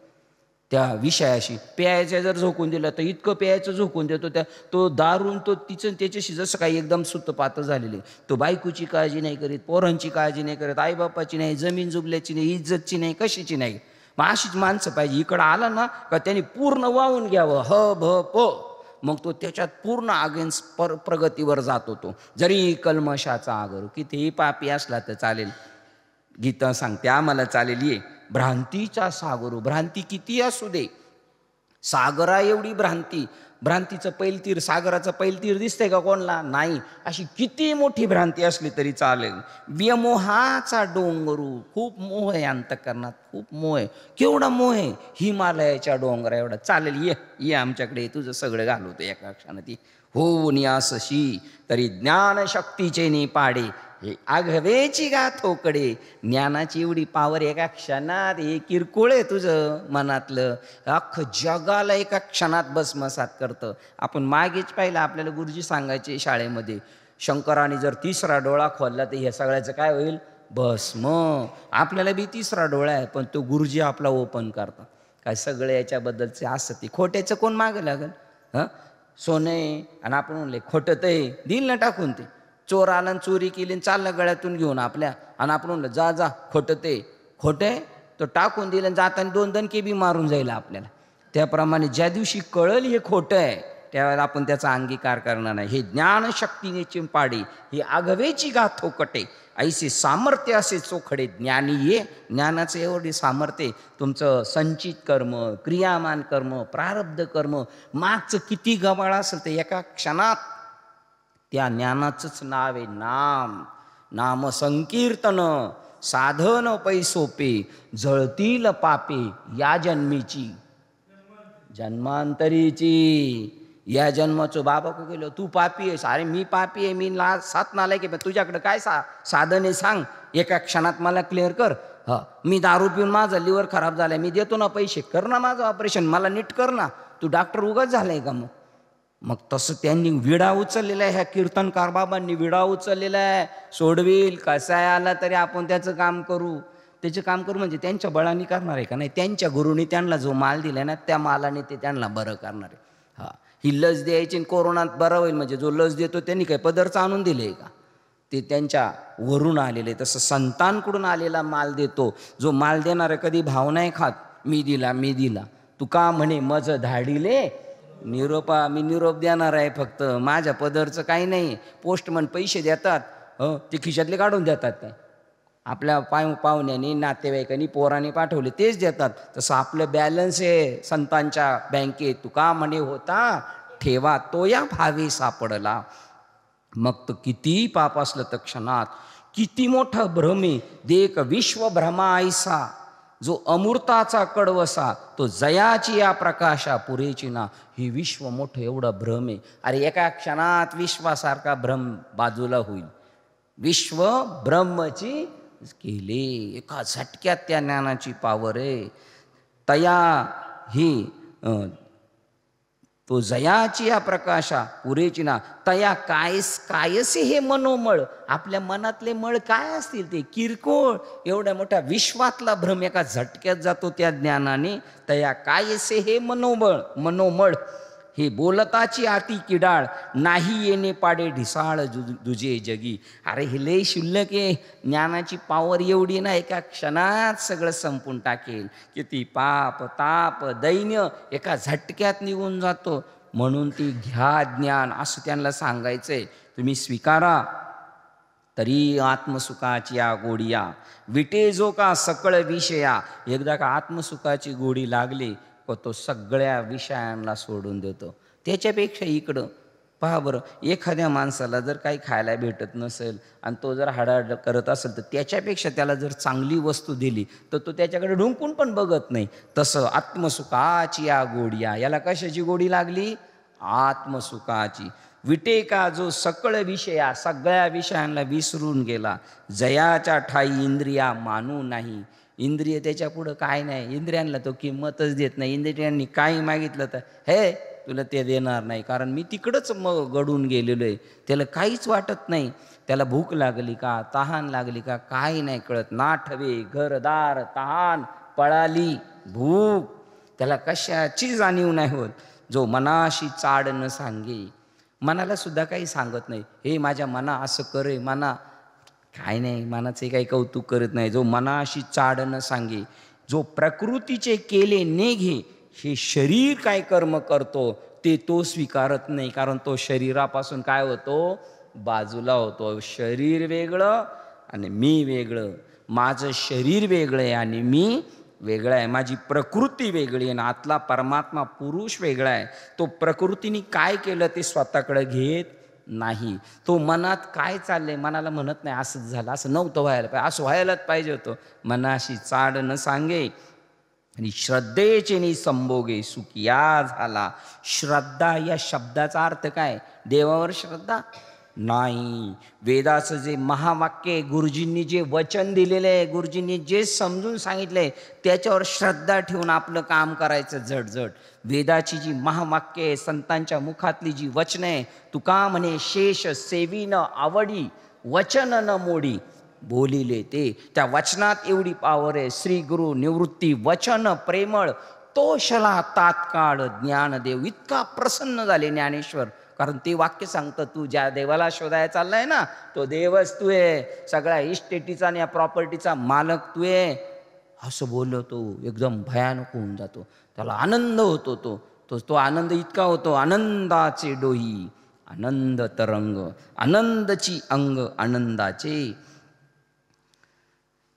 त्या विषयाशी. प्यायचं जर झोकून दिलं तर इतकं प्यायचं झोकून देतो, तो दारून तो तिचं त्याच्याशी जसं काही एकदम सुतपात झालेले. तो बायकोची काळजी नाही करीत, पोरांची काळजी नाही करत, आईबापाची नाही, जमीन जुबल्याची नाही, इज्जतची नाही, कशाची नाही. मग अशीच माणसं पाहिजे. इकडं आला ना का त्यांनी पूर्ण वाहून घ्यावं, ह भ प, मग तो त्याच्यात पूर्ण अगेन्स्ट प्रगतीवर जातो. तो जरी कल्मशाचा आगरू, कितीही पापी असला तर चालेल. गीता सांगते आम्हाला चालेल. ये भ्रांतीचा सागरू, भ्रांती किती असू दे, सागरा एवढी भ्रांती, भ्रांतीचं पैलतीर, सागराचं पैलतीर दिसतंय का कोणला? नाही. अशी किती मोठी भ्रांती असली तरी चालेल. व्यमोहाचा डोंगरू, खूप मोह आहे अंतःकरणात, खूप मोह आहे. केवढा मोह आहे? हिमालयाच्या डोंगरा एवढा. चालेल, ये आमच्याकडे, तुझं सगळं घालवतो एका क्षणात. हो नियासशी तरी ज्ञानशक्तीचे नि पाडे, हे आघवेची गाथोकडे. ज्ञानाची एवढी पावर एका क्षणात, हे किरकोळ आहे तुझं मनातलं, अख्खं जगाला एका क्षणात भस्मसात करतं. आपण मागेच पाहिलं, आपल्याला गुरुजी सांगायचे शाळेमध्ये, शंकराने जर तिसरा डोळा खोलला तर हे सगळ्याचं काय होईल? भस्म. आपल्याला बी तिसरा डोळा आहे, पण तो गुरुजी आपला ओपन करतात. काय सगळं याच्याबद्दलचे असं ते खोट्याचं कोण मागं लागल? सोने आणि आपण म्हणले खोटं ते दिल ना टाकून. ते चोर आला चोरी केली चाललं गळ्यातून घेऊन आपल्या, आणि आपण म्हणलं जा जा खोटं ते खोटे, तो टाकून दिलं जाताना 2 दणके बी मारून जाईल आपल्याला. त्याप्रमाणे ज्या दिवशी कळल हे खोटं आहे त्यावेळेला आपण त्याचा अंगीकार करणार नाही. हे ज्ञानशक्तीने चिंपाडी, ही आघवेची गाथोकटे, ऐसे सामर्थ्य असे चोखडे ज्ञानी ये. ज्ञानाचं एवढे सामर्थ्य, तुमचं संचित कर्म, क्रियामान कर्म, प्रारब्ध कर्म, मागचं किती गबाळ असेल तर एका क्षणात त्या ज्ञानाचंच नाव आहे नाम. नाम संकीर्तन साधन पैसोपे, जळतील पापे या जन्मीची जन्मांतरीची. या जन्माचं बाबा को गेलो, तू पापी आहेस. अरे मी पापी आहे, मी 7 नालायक आहे, पण तुझ्याकडे काय साधन आहे सांग, एका क्षणात मला क्लिअर कर. मी दारू पिऊन माझं लिव्हर खराब झालंय, मी देतो ना पैसे, कर ना माझं ऑपरेशन, मला नीट कर ना. तू डॉक्टर उगाच झालाय का? मग तसं त्यांनी विडा उचललेला आहे, ह्या कीर्तनकार बाबांनी विडा उचललेला आहे. सोडविल कसा आला तरी आपण त्याचं काम करू. त्याचे काम करू म्हणजे त्यांच्या बळाने करणार आहे का? नाही, त्यांच्या गुरुनी त्यांना जो माल दिला ना त्या मालाने ते त्यांना बरं करणार आहे. हा, ही लस द्यायची आणि कोरोनात बरं होईल म्हणजे जो लस देतो त्यांनी काय पदरचं आणून दिले का? ते त्यांच्या वरून आलेले. तसं संतांकडून आलेला माल देतो. जो माल देणारा कधी भाव नाही खात, मी दिला मी दिला. तुका म्हणे मज धाडिले निरोपा, मी निरोप देणार आहे फक्त, माझ्या पदरचं काही नाही. पोस्टमन पैसे देतात, ते खिशातले काढून देतात. काय आपल्या पाहुण्याने नातेवाईकांनी पोराने पाठवले तेच देतात. तसं आपलं बॅलन्स आहे संतांच्या बँकेत. तुका म्हणे होता ठेवा तो या भावी सापडला. मग तो किती पाप असलं तर क्षणात, किती मोठा भ्रम आहे. देख विश्वभ्रमा ऐसा, जो अमृताचा कडवसा, तो जयाची या प्रकाशा पुरेची ना. ही विश्व मोठं एवढं भ्रम आहे. अरे एका क्षणात विश्वासारखा भ्रम बाजूला होईल. विश्व ब्रह्मची केले, एका झटक्यात त्या ज्ञानाची पावर आहे. तया ही तो जयाची या प्रकाशा पुरेची ना. तया कायसे हे मनोमळ, आपल्या मनातले मळ काय असतील ते किरकोळ, एवढ्या मोठ्या विश्वातला भ्रम एका झटक्यात जातो त्या ज्ञानाने. तया कायसे हे मनोमळ, हे बोलताची आती किडाळ, नाही येणे पाडे ढिसाळ दुजे जगी. अरे हे लय शुल्लक आहे. ज्ञानाची पावर एवढी ना, एका क्षणात सगळं संपून टाकेल. किती पाप ताप दैन्य एका झटक्यात निघून जातो. म्हणून ती घ्या ज्ञान असं त्यांना सांगायचंय. तुम्ही स्वीकारा तरी आत्मसुखाची या गोडिया, विटे जो का सकळ विषया. एकदा का आत्मसुखाची गोडी लागली तो सगळ्या विषयांना सोडून देतो. त्याच्यापेक्षा इकडं पहा बरं, एखाद्या माणसाला जर काही खायला भेटत नसेल आणि तो जर हाडाहाड करत असेल तर त्याच्यापेक्षा त्याला जर चांगली वस्तू दिली तर तो त्याच्याकडे ढुंकून पण बघत नाही. तसं आत्मसुखाची या गोडिया, याला कशाची गोडी लागली? आत्मसुखाची. विटे का जो सकळ विषया, सगळ्या विषयांना विसरून गेला. जयाच्या ठाई इंद्रिया मानू नाही. इंद्रिय त्याच्या पुढं काय नाही. इंद्रियांना तो किंमतच देत नाही. इंद्रियांनी काही मागितलं तर हे तुला ते देणार नाही, कारण मी तिकडंच मग गडून गेलेलो आहे. त्याला काहीच वाटत नाही. त्याला भूक लागली का, तहान लागली का, काही नाही कळत. नाठवे घरदार तहान पळाली भूक, त्याला कशाची जाणीव नाही होत. जो मनाशी चाड न सांगे, मनाला सुद्धा काही सांगत नाही. हे माझ्या मना असं करे, मना काय नाही, मनाचे काही कौतुक करत नाही. जो मनाशी चाड न सांगे, जो प्रकृतीचे केले नेघे, हे शरीर काय कर्म करतो ते तो स्वीकारत नाही. कारण तो शरीरापासून काय होतो? बाजूला होतो. शरीर वेगळं आणि मी वेगळं. माझं शरीर वेगळं आहे आणि मी वेगळं आहे. माझी प्रकृती वेगळी आहे. आणि आतला परमात्मा पुरुष वेगळा आहे. तो प्रकृतीने काय केलं ते स्वतःकडे घेत नाही. तो मनात काय चाललंय मनाला म्हणत नाही असंच झालं, असं नव्हतं व्हायला पाहिजे, असं व्हायलाच पाहिजे होतं. मनाशी चाड न सांगे आणि श्रद्धेचे नि संभोगे सुखिया झाला. श्रद्धा या शब्दाचा अर्थ काय? देवावर श्रद्धा नाही. वेदाचं जे महावाक्य आहे, गुरुजींनी जे वचन दिलेलं आहे, गुरुजींनी जे समजून सांगितलंय त्याच्यावर श्रद्धा ठेवून आपलं काम करायचं झटझट. वेदाची जी महावाक्य आहे, संतांच्या मुखातली जी वचन आहे, तुका म्हणे शेष सेवी न आवडी, वचन न मोडी बोलिले ते. त्या वचनात एवढी पावर आहे. श्री गुरु निवृत्ती वचन प्रेमळ, तो शला तात्काळ ज्ञानदेव. इतका प्रसन्न झाले ज्ञानेश्वर, कारण ते वाक्य सांगतं तू ज्या देवाला शोधायला चाललाय ना, तो देवच तू आहे. सगळ्या इस्टेटीचा आणि या प्रॉपर्टीचा मालक तू आहे. असं बोललो तो एकदम भयानक होऊन जातो. त्याला आनंद होतो. तो आनंद इतका होतो, आनंदाचे डोही आनंद तरंग, आनंदची अंग आनंदाचे.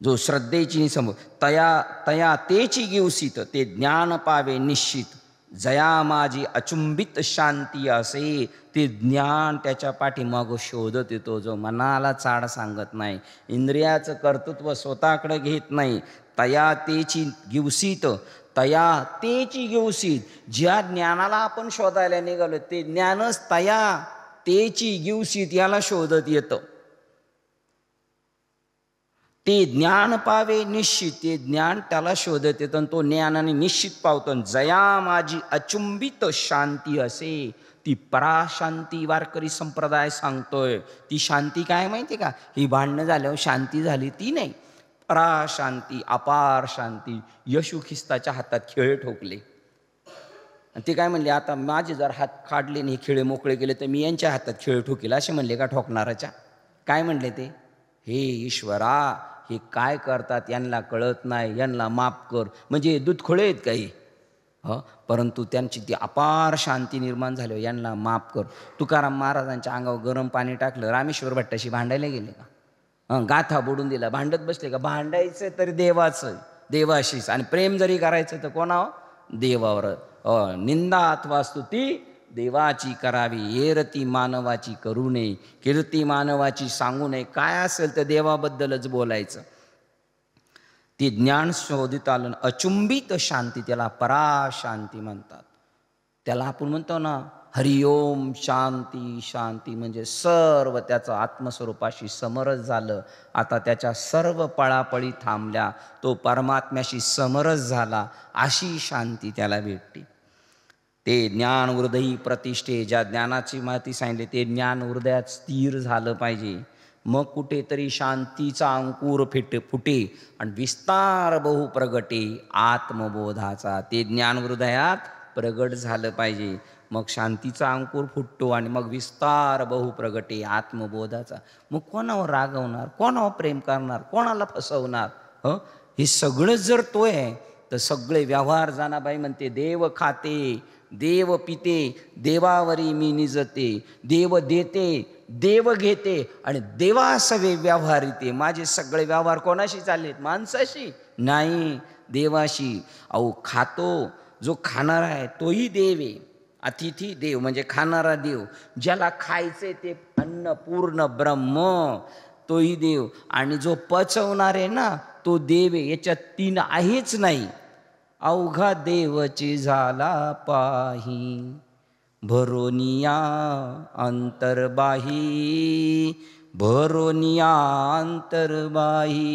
जो श्रद्धेची समोर तया तेची गिवसीत, ते ज्ञान पावे निश्चित. जया माझी अचुंबित शांती असे, ते ज्ञान त्याच्या पाठीमागं शोधत येतो. जो मनाला चाड सांगत नाही, इंद्रियाचं कर्तृत्व स्वतःकडे घेत नाही. तया तेची गिवसीत, तया तेची गिवसीत. ज्या ज्ञानाला आपण शोधायला निघालो ते ज्ञानच तया तेची गिवसीत याला शोधत येतं. ते ज्ञान पावे निश्चित, ते ज्ञान त्याला शोधत येतं. तो ज्ञानाने निश्चित पावतो. जया माझी अचुंबित शांती असे, ती पराशांती वारकरी संप्रदाय सांगतोय. ती शांती काय माहिती का? ही भांडणं झाल्यावर शांती झाली ती नाही. पराशांती, अपार शांती. येशू ख्रिस्ताच्या हातात खिळे ठोकले आणि ते काय म्हणले, आता माझे जर हात काढले आणि हे खिळे मोकळे केले तर मी यांच्या हातात खिळे ठोकेल, असे म्हणले का ठोकणाराच्या? काय म्हणले ते? हे ईश्वरा, हे काय करतात, यांना कळत नाही, यांना माफ कर. म्हणजे दूधखोळे आहेत काही. परंतु त्यांची ती अपार शांती निर्माण झाली. यांना माफ कर. तुकाराम महाराजांच्या अंगावर गरम पाणी टाकलं, रामेश्वर भट्टाशी भांडायला गेले का? गाथा बुडून दिला, भांडत बसले का? भांडायचं तरी देवाचं, देवाशीच. आणि प्रेम जरी करायचं तर कोणावर? देवावर. निंदा अथवा स्तुती देवाची करावी, एरती मानवाची करू नये, कीर्ती मानवाची सांगू नये. काय असेल तर देवाबद्दलच बोलायचं. ते ज्ञान शोधित आलं, अचुंबित शांती, त्याला पराशांती म्हणतात. त्याला आपण म्हणतो ना हरिओम शांती शांती, म्हणजे सर्व त्याचं आत्मस्वरूपाशी समरस झालं. आता त्याच्या सर्व पळापळी थांबल्या, तो परमात्म्याशी समरस झाला, अशी शांती त्याला भेटते. ते ज्ञान हृदयी प्रतिष्ठे, ज्या ज्ञानाची माहिती सांगितली ते ज्ञान हृदयात स्थिर झालं पाहिजे. मग कुठेतरी शांतीचा अंकुर फुटे आणि विस्तार बहु प्रगटे आत्मबोधाचा. ते ज्ञान हृदयात प्रगट झालं पाहिजे. मग शांतीचा अंकुर फुटतो आणि मग विस्तार बहु प्रगटे आत्मबोधाचा. मग कोणावर रागवणार, कोणावर प्रेम करणार, कोणाला फसवणार? हे सगळं जर तो आहे तर सगळे व्यवहार, जानाबाई म्हणते, देव खाते देव पिते, देवावरी मी निजते, देव देते देव घेते आणि देवासवे व्यवहार येते. माझे सगळे व्यवहार कोणाशी चाललेत? माणसाशी नाही, देवाशी. अहो खातो, जो खाणारा आहे तोही देव आहे. अतिथी देव म्हणजे खाणारा देव. ज्याला खायचे ते अन्न पूर्ण ब्रह्म, तोही देव. आणि जो पचवणार आहे ना तो देव आहे. याच्यात तीन आहेच नाही. अवघा देवची झाला पाही, भरोनिया अंतर्बाही, भरोनिया अंतर्बाही,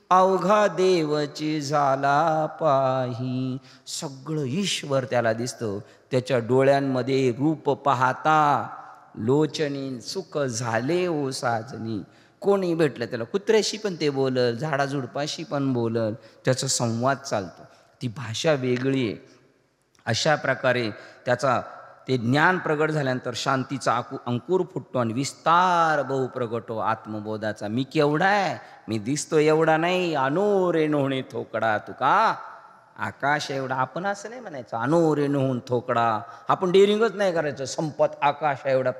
अवघा देवची झाला पाही. सगळं ईश्वर त्याला दिसतं. त्याच्या डोळ्यांमध्ये रूप पाहता लोचनी सुख झाले ओ साजनी. कोणी भेटलं त्याला, कुत्र्याशी पण ते बोलल, झाडाझुडपाशी पण बोलल, त्याचा संवाद चालतो. ती भाषा वेगळी आहे. अशा प्रकारे त्याचा ते ज्ञान प्रगट झाल्यानंतर शांतीचा अंकुर फुटतो आणि विस्तार बहु प्रगटो आत्मबोधाचा. मी केवढा आहे, मी दिसतो एवढा नाही, अनोरे नोहणे थोकडा. तुका आकाश एवढा. आपण असं नाही म्हणायचं अनोरे नोहून थोकडा. आपण डेअरिंगच नाही करायचं, संपत आकाश एवढा.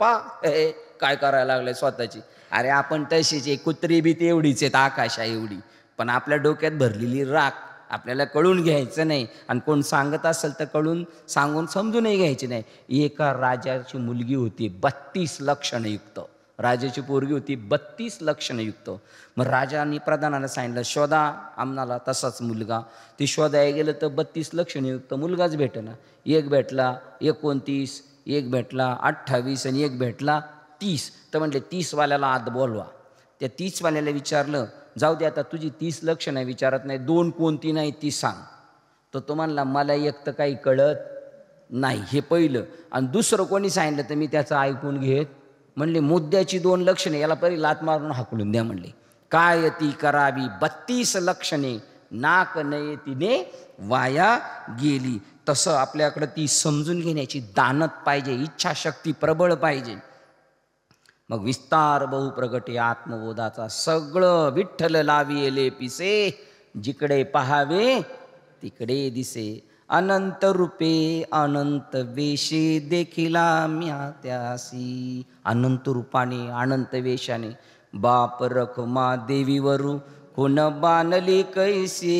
काय करायला लागलंय स्वतःची. अरे आपण तशीच एक कुत्री बी एवढीच आहेत, आकाशा एवढी. पण आपल्या डोक्यात भरलेली राख आपल्याला कळून घ्यायचं नाही. आणि कोण सांगत असेल तर सांगून समजूनही घ्यायची नाही. एका राजाची मुलगी होती 32 लक्षणयुक्त. राजाची पोरगी होती 32 लक्षणयुक्त. मग राजाने प्रधानाला सांगितलं, शोधा आम्हाला तसाच मुलगा. ते शोधायला गेलं तर 32 लक्षणयुक्त मुलगाच भेटेना. एक भेटला 29, एक भेटला 28 आणि एक भेटला 30. तर म्हटले 30वाल्याला आत बोलवा. त्या 30वाल्याला विचारलं, जाऊ दे आता तुझी 30 लक्षणं विचारत नाही, 2 कोणती नाही ती सांग. तर तो म्हणला, मला एक तर काही कळत नाही, हे पहिलं. आणि दुसरं कोणी सांगितलं तर मी त्याचं ऐकून घेत. म्हणले मुद्द्याची 2 लक्षणे, याला परी लात मारून हाकलून द्या. म्हणले काय ती करावी 32 लक्षणे, नाक नये तिने वाया गेली. तसं आपल्याकडं ती समजून घेण्याची दानत पाहिजे, इच्छाशक्ती प्रबळ पाहिजे. मग विस्तार बहु प्रगटे आत्मबोधाचा. सगळं विठ्ठल लाविले पिसे, जिकडे पहावे तिकडे दिसे. अनंत रूपे अनंत वेशे, देखिला म्या त्यासी. अनंत रूपाने अनंत वेशाने बाप रखमा देवीवरू कोण बाणले कैसे.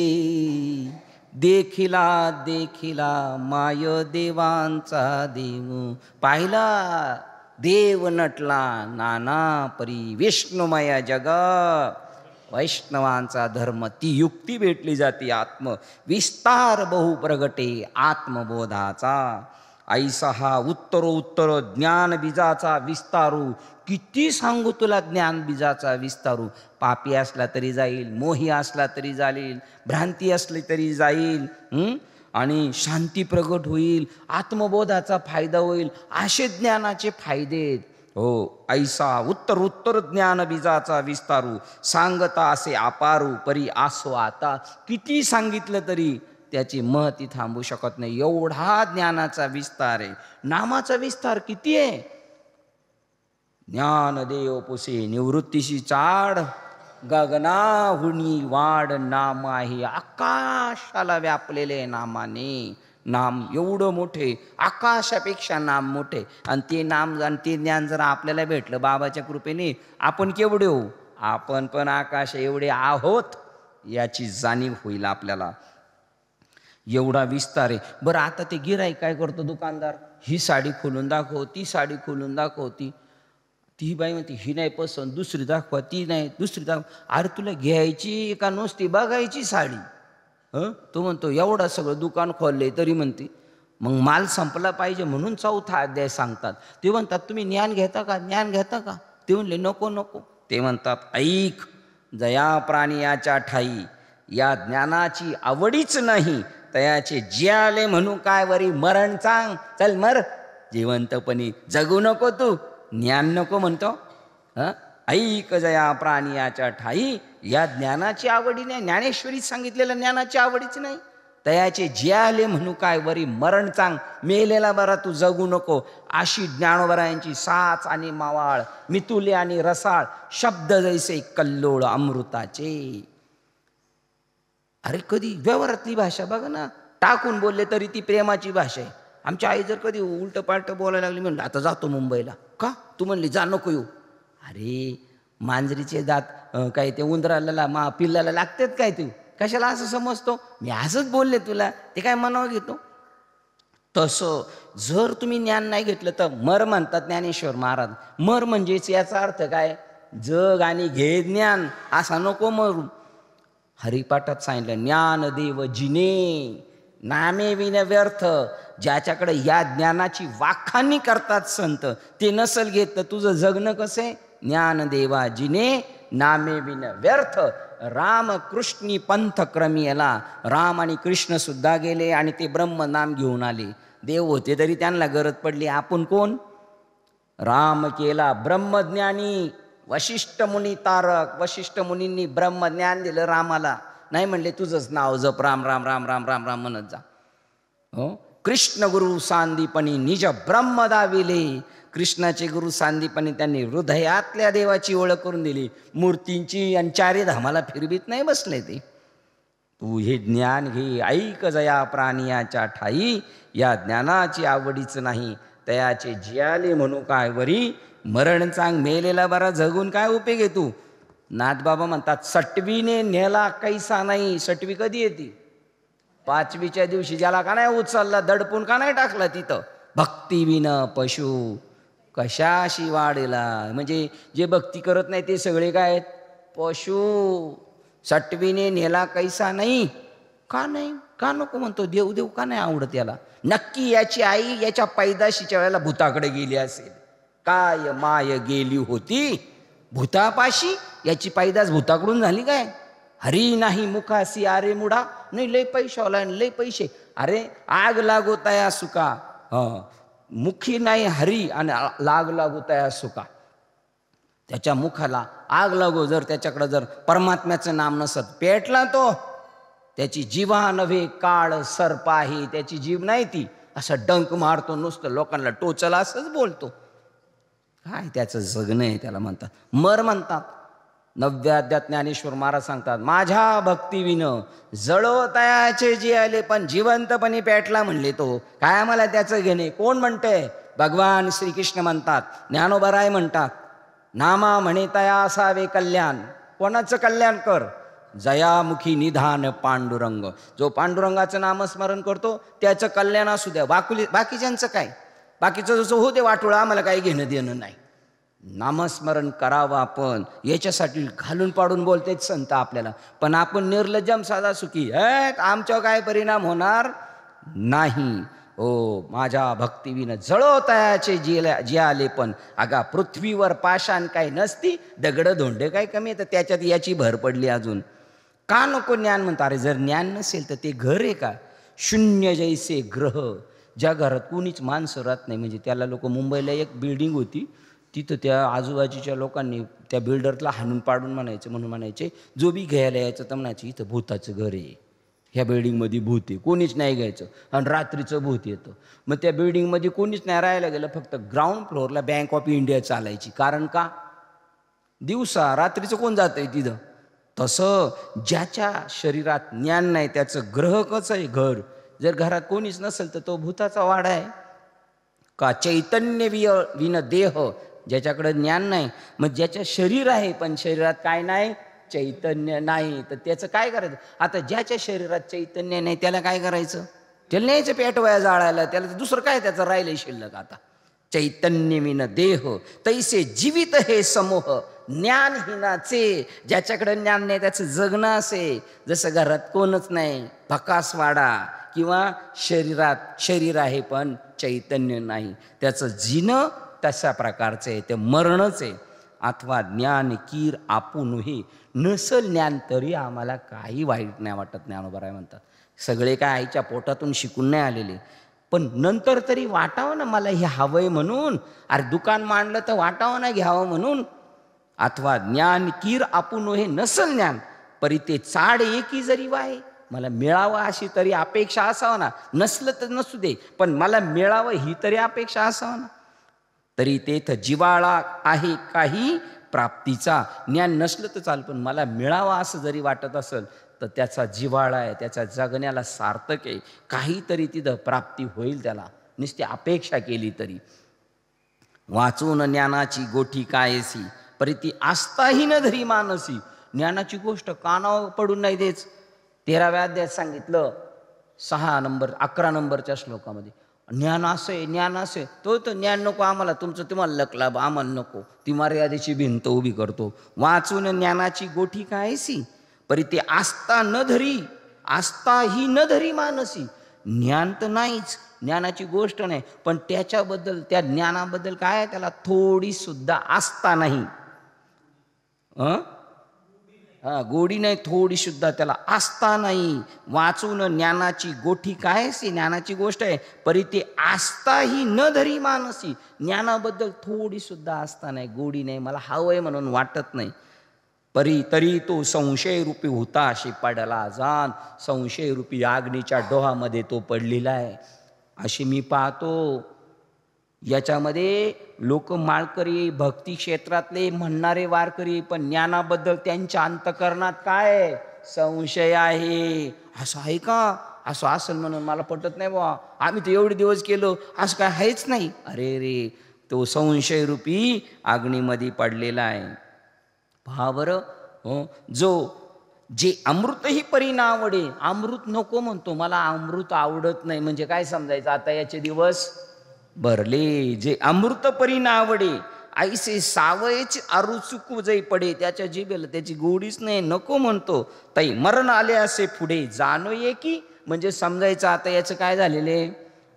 देखिला देखिला माय देवांचा देव. पाहिला देव नटला नाना परी, विष्णुमय जग वैष्णवांचा धर्म. ती युक्ती भेटली जाते आत्म विस्तार बहु प्रगटे आत्मबोधाचा. ऐसा हा उत्तरोत्तर ज्ञान बीजाचा विस्तारू. किती सांगू तुला ज्ञान बीजाचा विस्तारू. पापी असला तरी जाईल, मोही असला तरी जाईल, भ्रांती असली तरी जाईल, आणि शांती प्रगट होईल, आत्मबोधाचा फायदा होईल. असे ज्ञानाचे फायदे आहेत. हो, ऐसा उत्तर उत्तर ज्ञान बीजाचा विस्तारू, सांगता असे अपारू परी आसो आता. किती सांगितलं तरी त्याची महती थांबू शकत नाही, एवढा ज्ञानाचा विस्तार आहे. नामाचा विस्तार किती आहे. ज्ञानदेव पुसे निवृत्तीशी चाड, गगनाहुनी वाढ नाम आहे. आकाशाला व्यापलेले नामाने. नाम एवढं मोठे, आकाशापेक्षा नाम मोठे. आणि ते नाम आणि ते ज्ञान जर आपल्याला भेटलं बाबाच्या कृपेने, आपण केवढे हो, आपण पण आकाश एवढे आहोत याची जाणीव होईल आपल्याला. एवढा विस्तार आहे. बरं आता ते गिऱ्हाईक काय करतो, दुकानदार, ही साडी खोलून दाखव, ती साडी खोलून दाखव, ती बाई म्हणते ही नाही पसंत, दुसरी दाखवा, ती नाही, दुसरी दाखवा. अरे तुला घ्यायची का नुसती बघायची साडी? तो म्हणतो एवढं सगळं दुकान खोलले तरी म्हणते. मग माल संपला पाहिजे म्हणून 4था अध्याय सांगतात. ते म्हणतात तुम्ही ज्ञान घेता का, ज्ञान घेता का? ते म्हणले नको नको. ते म्हणतात ऐक, जया प्राणी याच्या ठाई, या ज्ञानाची आवडीच नाही, तयाचे जियाले म्हणू काय वरी मरण चांग. चल मर, जिवंतपणी जगू नको तू, ज्ञान नको म्हणतो. ऐक जया प्राणी याच्या ठाई, या ज्ञानाची आवडी नाही. ज्ञानेश्वरी सांगितलेलं ज्ञानाची आवडीच नाही. तयाचे जियाले म्हणू काय वरी मरण चांग, मेलेला बरा तू जगू नको. अशी ज्ञानोबरायांची साच आणि मावाळ, मितुले आणि रसाळ, शब्द जैसे कल्लोळ अमृताचे. अरे कधी व्यवहारातली भाषा बघा ना, टाकून बोलले तरी ती प्रेमाची भाषा आहे. आमची आई जर कधी उलट पालट बोलायला लागली, म्हणलं आता जातो मुंबईला. का? तू म्हणली जा नको येऊ. अरे मांजरीचे दात काय ते उंदराला पिल्लाला लागतात काय, तू कशाला असं समजतो? मी असंच बोलले तुला, ते काय मनावर घेतो? तसं जर तुम्ही ज्ञान नाही घेतलं तर मर म्हणतात ज्ञानेश्वर महाराज. मर म्हणजेच याचा अर्थ काय, जग आणि घे ज्ञान, असा नको मरू. हरिपाठात सांगितलं ज्ञानदेव जिने नामे विन व्यर्थ. ज्याच्याकडे या ज्ञानाची वाखाणी करतात संत, ते नसल घेत तर तुझं जगणं कसं आहे? ज्ञानदेवा जिने नामे विन व्यर्थ. राम कृष्णी पंथक्रमी याला, राम आणि कृष्ण सुद्धा गेले आणि ते ब्रह्म नाम घेऊन आले. देव होते तरी त्यांना गरज पडली. आपण कोण? राम केला ब्रह्मज्ञानी, वशिष्ठ मुनी तारक. वशिष्ठ मुनींनी ब्रह्मज्ञान दिलं रामाला. नाही म्हणले तुझंच नाव जप, राम राम राम राम राम राम म्हणत जा. हो, कृष्ण गुरु सांदीपणी निज ब्रह्म दाविले. कृष्णाचे गुरु सांदीपणी त्यांनी हृदयातल्या देवाची ओळख करून दिली. मूर्तींची आणि चारी धामाला फिरवीत नाही बसले ते. तू हे ज्ञान घे. ऐक जया प्राणियाच्या ठाई, या ज्ञानाची आवडीच नाही, तयाचे जियाले म्हणू काय वरी मरण चांग. मेलेला बरा जगून काय उपयोग आहे तू? नाथबाबा म्हणतात सटवीने नेला कैसा नाही. सटवी कधी येते? 5वीच्या दिवशी. ज्याला का नाही उचलला, दडपून का नाही टाकला तिथं. भक्तीविन पशु कशाशी वाढेला. म्हणजे जे भक्ती करत नाही ते सगळे काय आहेत? पशु. सटवीने नेला कैसा नाही. का नाही, का नको म्हणतो? देव देव का नाही आवडत याला? नक्की याची आई याच्या पैदाशीच्या वेळेला भूताकडे गेली असेल. काय माय गेली होती भूतापाशी. याची पैदास भूताकडून झाली काय? हरी नाही मुखासी आरे मुडा. नाही लय पैशावाला, लय पैसे. अरे आग लागोताया सुका. मुखी नाही हरी आणि लाग लागोताया सुका. त्याच्या मुखाला आग लागो जर त्याच्याकडे जर परमात्म्याचं नाम नसत, पेटला तो. त्याची जीवा नव्हे काळ सर्प आहे. त्याची जीव नाही ती. असं डंक मारतो नुसतं, लोकांना टोचला असंच बोलतो. काय त्याचं जगणं आहे, त्याला म्हणतात मर म्हणतात. 9व्या अध्यायात ज्ञानेश्वर महाराज सांगतात माझ्या भक्तीविन जळो तयाचे जे आले, पण जिवंतपणी पेटला म्हणले तो. काय मला त्याचं घेणे? कोण म्हणते? भगवान श्रीकृष्ण म्हणतात, ज्ञानोबराय म्हणतात, नामा म्हणे तया असावे कल्याण. कोणाचं कल्याण कर? जयामुखी निधान पांडुरंग. जो पांडुरंगाचं नामस्मरण करतो त्याचं कल्याण असू द्या. बाकीच्यांचं काय? बाकीचं जसं होते वाटोळं, आम्हाला काही घेणं देणं नाही. नामस्मरण करावं आपण, याच्यासाठी घालून पाडून बोलतेच संत आपल्याला. पण आपण निर्लज्जम साधा सुखी, आमच्यावर काय परिणाम होणार नाही. ओ माझ्या भक्तीविन जळो तयाचे जे आले, पण अगा पृथ्वीवर पाषाण काही नसती, दगड धोंडे काय कमी तर त्याच्यात याची भर पडली अजून. का नको ज्ञान म्हणता? अरे जर ज्ञान नसेल तर ते घर आहे का? शून्य जैसे ग्रह. ज्या घरात कोणीच माणसं राहत नाही, म्हणजे त्याला लोक मुंबईला एक बिल्डिंग होती, तिथं त्या आजूबाजूच्या लोकांनी त्या बिल्डरला हाणून पाडून म्हणायचं, म्हणून म्हणायचे जो बी घ्यायला यायचं तर म्हणायचं इथं भूताचं घर आहे, ह्या बिल्डिंगमध्ये भूत आहे, कोणीच नाही घ्यायचं. आणि रात्रीचं भूत येतं. मग त्या बिल्डिंगमध्ये कोणीच नाही राहायला गेलं, फक्त ग्राउंड फ्लोअरला बँक ऑफ इंडिया चालायची. कारण का? दिवसा रात्रीचं कोण जातंय तिथं. तसं ज्याच्या शरीरात ज्ञान नाही त्याचं ग्रह कसं आहे घर. जर घरात कोणीच नसेल तर तो भूताचा वाडा आहे का. चैतन्य विन देह, ज्याच्याकडे ज्ञान नाही. मग ज्याच्या शरीर आहे पण शरीरात काय नाही, चैतन्य नाही, तर त्याचं काय करायचं. आता ज्याच्या शरीरात चैतन्य नाही त्याला काय करायचं, त्याला न्यायचं पेटवाया जाळायला, त्याला दुसरं काय त्याचं राहिलंय शिल्लक. आता चैतन्य विन देह तैसे जीवित हे समूह ज्ञानहीनाचे. ज्याच्याकडे ज्ञान नाही त्याचं जगणं असे जसं घरात कोणच नाही, भकास वाडा, किंवा शरीरात शरीर आहे पण चैतन्य नाही, त्याचं जीणं तशा प्रकारचं आहे, ते मरणच आहे. अथवा ज्ञान कीर आपुन हे, नसल ज्ञान तरी आम्हाला काही वाईट नाही वाटत. ज्ञानोबराय म्हणतात सगळे काय आईच्या पोटातून शिकून नाही आलेले, पण नंतर तरी वाटावं ना मला हे हवंय म्हणून. अरे दुकान मांडलं तर वाटावं ना घ्यावं म्हणून. अथवा ज्ञान कीर आपुन हे, नसल ज्ञान परी ते चाड एकी जरी वाहे, मला मिळावं अशी तरी अपेक्षा असावं ना. नसलं तर नसू दे, पण मला मिळावं ही तरी अपेक्षा असावं ना. तरी तेथ जिवाळा आहे काही प्राप्तीचा. ज्ञान नसलं तर चाल, पण मला मिळावं असं जरी वाटत असेल तर त्याचा जिव्हाळा आहे, त्याच्या जगण्याला सार्थक आहे. काहीतरी तिथं प्राप्ती होईल त्याला, नुसती अपेक्षा केली तरी. वाचून ज्ञानाची गोठी कायसी परी ती आस्थाही न धरी मानसी. ज्ञानाची गोष्ट कानावर पडून नाही देच. 13व्या अध्यायात सांगितलं 11 नंबरच्या श्लोकामध्ये, ज्ञान असे ज्ञान असे. तो ज्ञान नको आम्हाला, तुमचं तुम्हाला लकलाभ, आम्हाला नको. ती मर्यादेची भिंत उभी करतो. वाचून ज्ञानाची गोठी कायसी परी ते आस्था न धरी, आस्था ही न धरी मानसी. ज्ञान तर नाहीच, ज्ञानाची गोष्ट नाही, पण त्याच्याबद्दल, त्या ज्ञानाबद्दल काय, त्याला थोडी सुद्धा आस्था नाही. गोडी नाही, थोडी सुद्धा त्याला आस्था नाही. वाचून ज्ञानाची गोठी काय सी, ज्ञानाची गोष्ट आहे, परी ते आस्था ही न धरी मानसी. ज्ञानाबद्दल थोडी सुद्धा आस्था नाही, गोडी नाही, मला हवंय म्हणून वाटत नाही. परी तरी तो संशय रूपी हुताशी पडला जाण. संशय रूपी अग्नीच्या डोहामध्ये तो पडलेला आहे अशी मी पाहतो. याच्यामध्ये लोक माळकरी, भक्ती क्षेत्रातले म्हणणारे वारकरी, पण ज्ञानाबद्दल त्यांच्या अंतकरणात काय संशय आहे. असं आहे का, असं असेल म्हणून मला पटत नाही बा, आम्ही तर एवढे दिवस केलो, असं काय आहेच नाही. अरे रे, तो संशय रूपी अग्नीमध्ये पडलेला आहे. पहा बरं, जे अमृतही परी ना आवडे, अमृत नको म्हणतो, मला अमृत आवडत नाही, म्हणजे काय समजायचं, आता याचे दिवस भरले. जे अमृत परी ना आवडे ऐसे सावयच अरुचुकू जै पडे. त्याच्या जिभेला त्याची गोडीच नाही, नको म्हणतो. ताई मरण आले असे पुढे जाणो ये की, म्हणजे समजायचं आता याचं काय झालेले,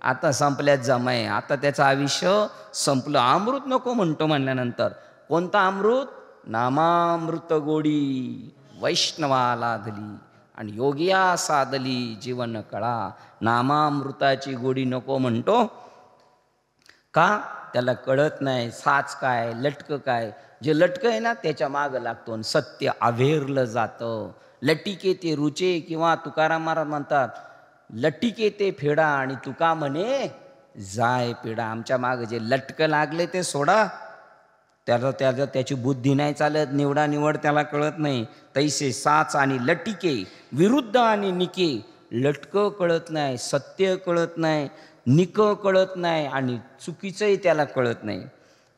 आता संपल्यात जमाय, आता त्याचं आयुष्य संपलं. अमृत नको म्हणतो म्हणल्यानंतर कोणता अमृत, नामामृत गोडी वैष्णवा लाधली आणि योगिया साधली जीवन कळा. नामामृताची गोडी नको म्हणतो का, त्याला कळत नाही साच काय, लटकं काय. जे लटकं आहे ना त्याच्या मागं लागतो आणि सत्य अवेरलं जातं. लटिके ते रुचे, किंवा तुकाराम महाराज म्हणतात लटिके ते फेडा आणि तुका म्हणे जाय पेडा. आमच्या मागं जे लटकं लागले ते सोडा, त्याची बुद्धी नाही चालत, निवडा निवड त्याला कळत नाही. तैसे साच आणि लटिके विरुद्ध आणि निके. लटकं कळत नाही, सत्य कळत नाही, निक कळत नाही आणि चुकीचंही त्याला कळत नाही.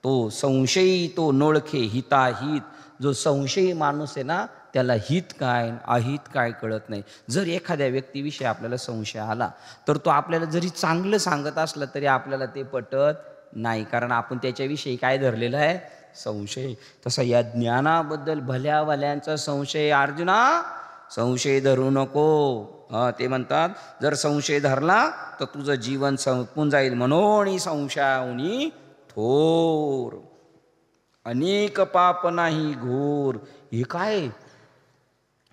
तो संशयी तो नोळखे हिताहित. जो संशयी माणूस आहे ना त्याला हित काय अहित काय कळत नाही. जर एखाद्या व्यक्तीविषयी आपल्याला संशय आला तर तो आपल्याला जरी चांगलं सांगत असलं तरी आपल्याला ते पटत नाही, कारण आपण त्याच्याविषयी काय धरलेलं आहे, संशय. तसा या ज्ञानाबद्दल भल्या भल्यांचा संशय, अर्जुना संशय धरू नको. ते म्हणतात जर संशय धरला तर तुझं जीवन संपून जाईल. म्हणून संशयाहुनी थोर अनेक पाप नाही घोर. हे काय,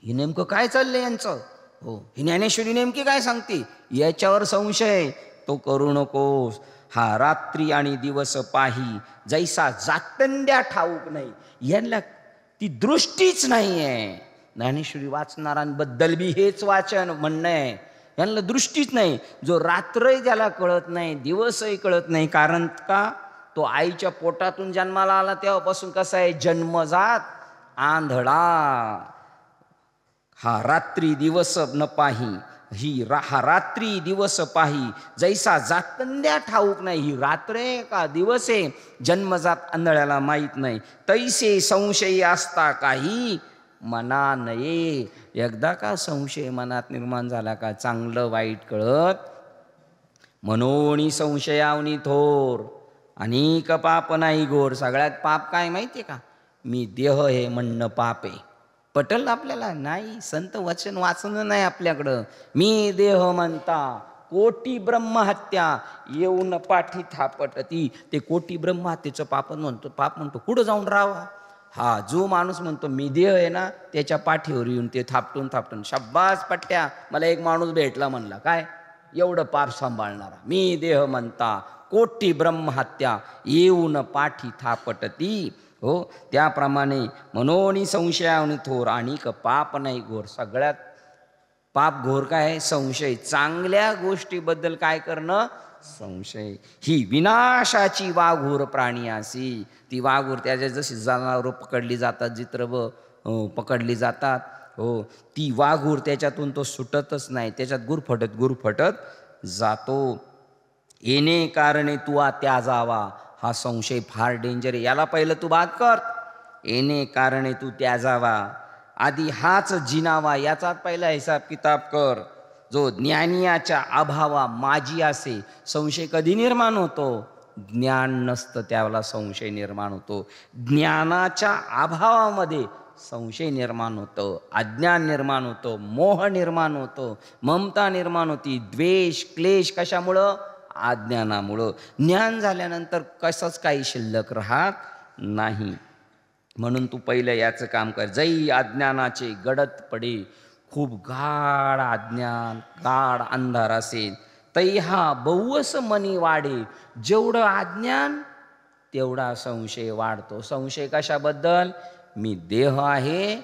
हे नेमकं काय चाललंय यांचं. हो, ही ज्ञानेश्वरी नेमकी काय सांगते, याच्यावर संशय तो करू नकोस. हा रात्री आणि दिवस पाही जैसा जातंद्या ठाऊक नाही. यांना ती दृष्टीच नाही आहे. ज्ञानेश्वरी वाचणाऱ्यांबद्दल बी हेच वाचन म्हणणं आहे. यांना दृष्टीच नाही. जो रात्रही त्याला कळत नाही, दिवसही कळत नाही. कारण का? तो आईच्या पोटातून जन्माला आला तेव्हापासून कसा आहे? जन्मजात आंधळा. हा रात्री दिवस न पाही, हा रात्री दिवस पाही जैसा जातंद्या ठाऊक नाही. ही रात्र आहे का दिवस आहे जन्मजात आंधळ्याला माहीत नाही. तैसे संशयी असता काही मना नये. एकदा का संशय मनात निर्माण झाला का चांगलं वाईट कळत. मनोनी संशयावनी थोर अनेक पाप नाही घोर. सगळ्यात पाप काय माहितीये का? मी देह हे म्हणणं पाप आहे. पटल आपल्याला? नाही. संत वचन वाचन नाही आपल्याकडं. मी देह म्हणता कोटी ब्रह्महत्या येऊन पाठी थापटती. ते कोटी ब्रह्महत्येचं पाप म्हणतो कुठं जाऊन राहावा? हा जो माणूस म्हणतो मी देह आहे ना, त्याच्या पाठीवर येऊन ते थापटून शब्बास पट्ट्या. मला एक माणूस भेटला, म्हणला काय एवढं पाप सांभाळणारा, मी देह म्हणता कोटी ब्रह्महत्या येऊन पाठी थापटती. हो, त्याप्रमाणे मनोनी संशयावनी थोर अनिक पाप नाही घोर. सगळ्यात पाप घोर काय? संशय. चांगल्या गोष्टीबद्दल काय करणं? संशय. ही विनाशाची वाघूर प्राणी असी. ती वाघूर त्याच्या जशी जनावरं पकडली जातात, जित्रब पकडली जातात, हो, ती वाघूर त्याच्यातून तो सुटतच नाही. त्याच्यात गुरफटत जातो. येणे कारणे तू त्या जावा. हा संशय फार डेंजर आहे. याला पहिलं तू बाद कर. येणे कारणे तू त्या जावा, आधी हाच जिनावा. याचा पहिला हिसाब किताब कर. जो ज्ञानियाच्या अभावा माझी असे. संशय कधी निर्माण होतो? ज्ञान नसतं त्यावेळेला संशय निर्माण होतो. ज्ञानाच्या अभावामध्ये संशय निर्माण होतं, अज्ञान निर्माण होतं, मोह निर्माण होतं, ममता निर्माण होती, द्वेष क्लेश. कशामुळं? अज्ञानामुळं. ज्ञान झाल्यानंतर कसंच काही शिल्लक राहत नाही. म्हणून तू पहिलं याचं काम कर. जै अज्ञानाचे गडद पडे. खूप गाढ अज्ञान, गाढ अंधार असेल, तै हा बहुवस मनी वाढे. जेवढं अज्ञान तेवढा संशय वाढतो. संशय कशाबद्दल? मी देह आहे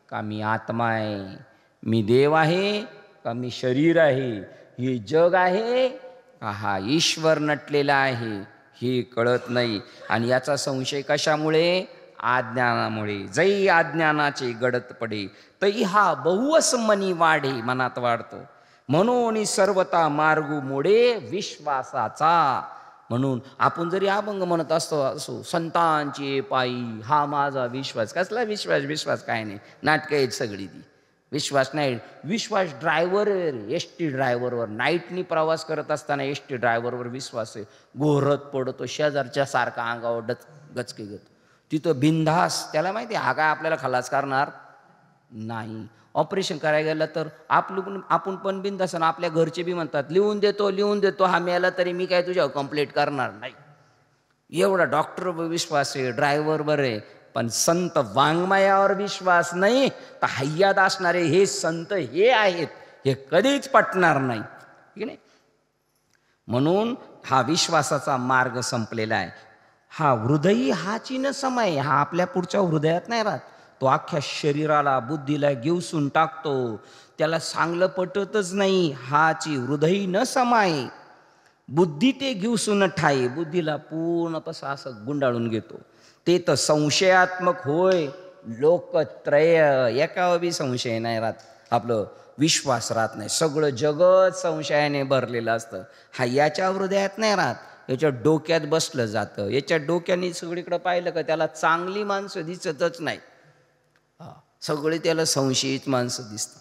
का मी आत्मा आहे? मी देव आहे का मी शरीर आहे? हे जग आहे का हा ईश्वर नटलेला आहे? हे कळत नाही. आणि याचा संशय कशामुळे? अज्ञानामुळे. जै अज्ञानाचे गडद पडे, तै हा बहुवस मनी वाढे. मनात वाढतो. म्हणून सर्वता मार्गू मोडे विश्वासाचा. म्हणून आपण जरी अभंग म्हणत असो संतांची पायी हा माझा विश्वास. कसला विश्वास? विश्वास काय नाही, नाटकं आहेत सगळी ती. विश्वास नाही. विश्वास ड्रायव्हर, एस टी ड्रायव्हरवर नाईटनी प्रवास करत असताना एस टी ड्रायव्हरवर विश्वास आहे. घोरत पडतो, शेजारच्या सारखा अंगावर गचके घेतो. तिथं बिनधास. त्याला माहिती आहे हा काय आपल्याला खलास करणार नाही. ऑपरेशन करायला गेलं तर आपण पण बिनधास. आपल्या घरचे बी म्हणतात लिहून देतो, हा मेला तरी मी काय तुझ्यावर कंप्लेंट करणार नाही. एवढा डॉक्टरवर विश्वास आहे, ड्रायव्हरवर आहे. पण संत वाङ्मयावर विश्वास नाही. तर हय्यात असणारे हे संत हे आहेत, हे कधीच पटणार नाही, ठीक नाही. म्हणून हा विश्वासाचा मार्ग संपलेला आहे. हा हृदयी हा चिन्ह समय. हा आपल्या पुढच्या हृदयात नाही राहत. तो अख्ख्या शरीराला बुद्धीला गिवसून टाकतो. त्याला चांगलं पटतच नाही. हाची हृदयी न समाये, बुद्धी ते गिवसून ठाई. बुद्धीला पूर्ण असं गुंडाळून घेतो. ते तर संशयात्मक होय. लोकत्रय, एकावर बी संशय नाही राहत. आपलं विश्वास राहत नाही. सगळं जगत संशयाने भरलेलं असतं. हा याच्या हृदयात नाही राहत. याच्या डोक्यात बसलं जातं. याच्या डोक्याने सगळीकडे पाहिलं का त्याला चांगली माणसं दिसतच नाही. सगळे त्याला संशयित माणसं दिसतात.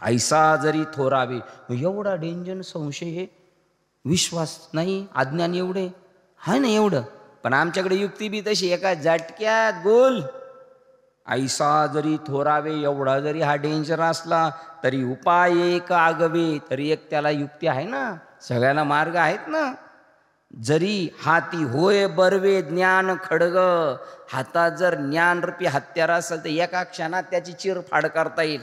ऐसा जरी थोरावे. एवढा डेंजर संशय हे. विश्वास नाही, अज्ञान एवढे आहे ना एवढं. पण आमच्याकडे युक्ती बी तशी, एका झटक्यात गोल. ऐसा जरी थोरावे, एवढा जरी हा डेंजर असला तरी उपाय एक आगवे. तरी एक त्याला युक्ती आहे ना, सगळ्यांना मार्ग आहेत ना. जरी हाती होय बर्वे ज्ञान खडग. हातात जर ज्ञानरूपी हत्यार असेल तर एका क्षणात त्याची चिरफाड करता येईल.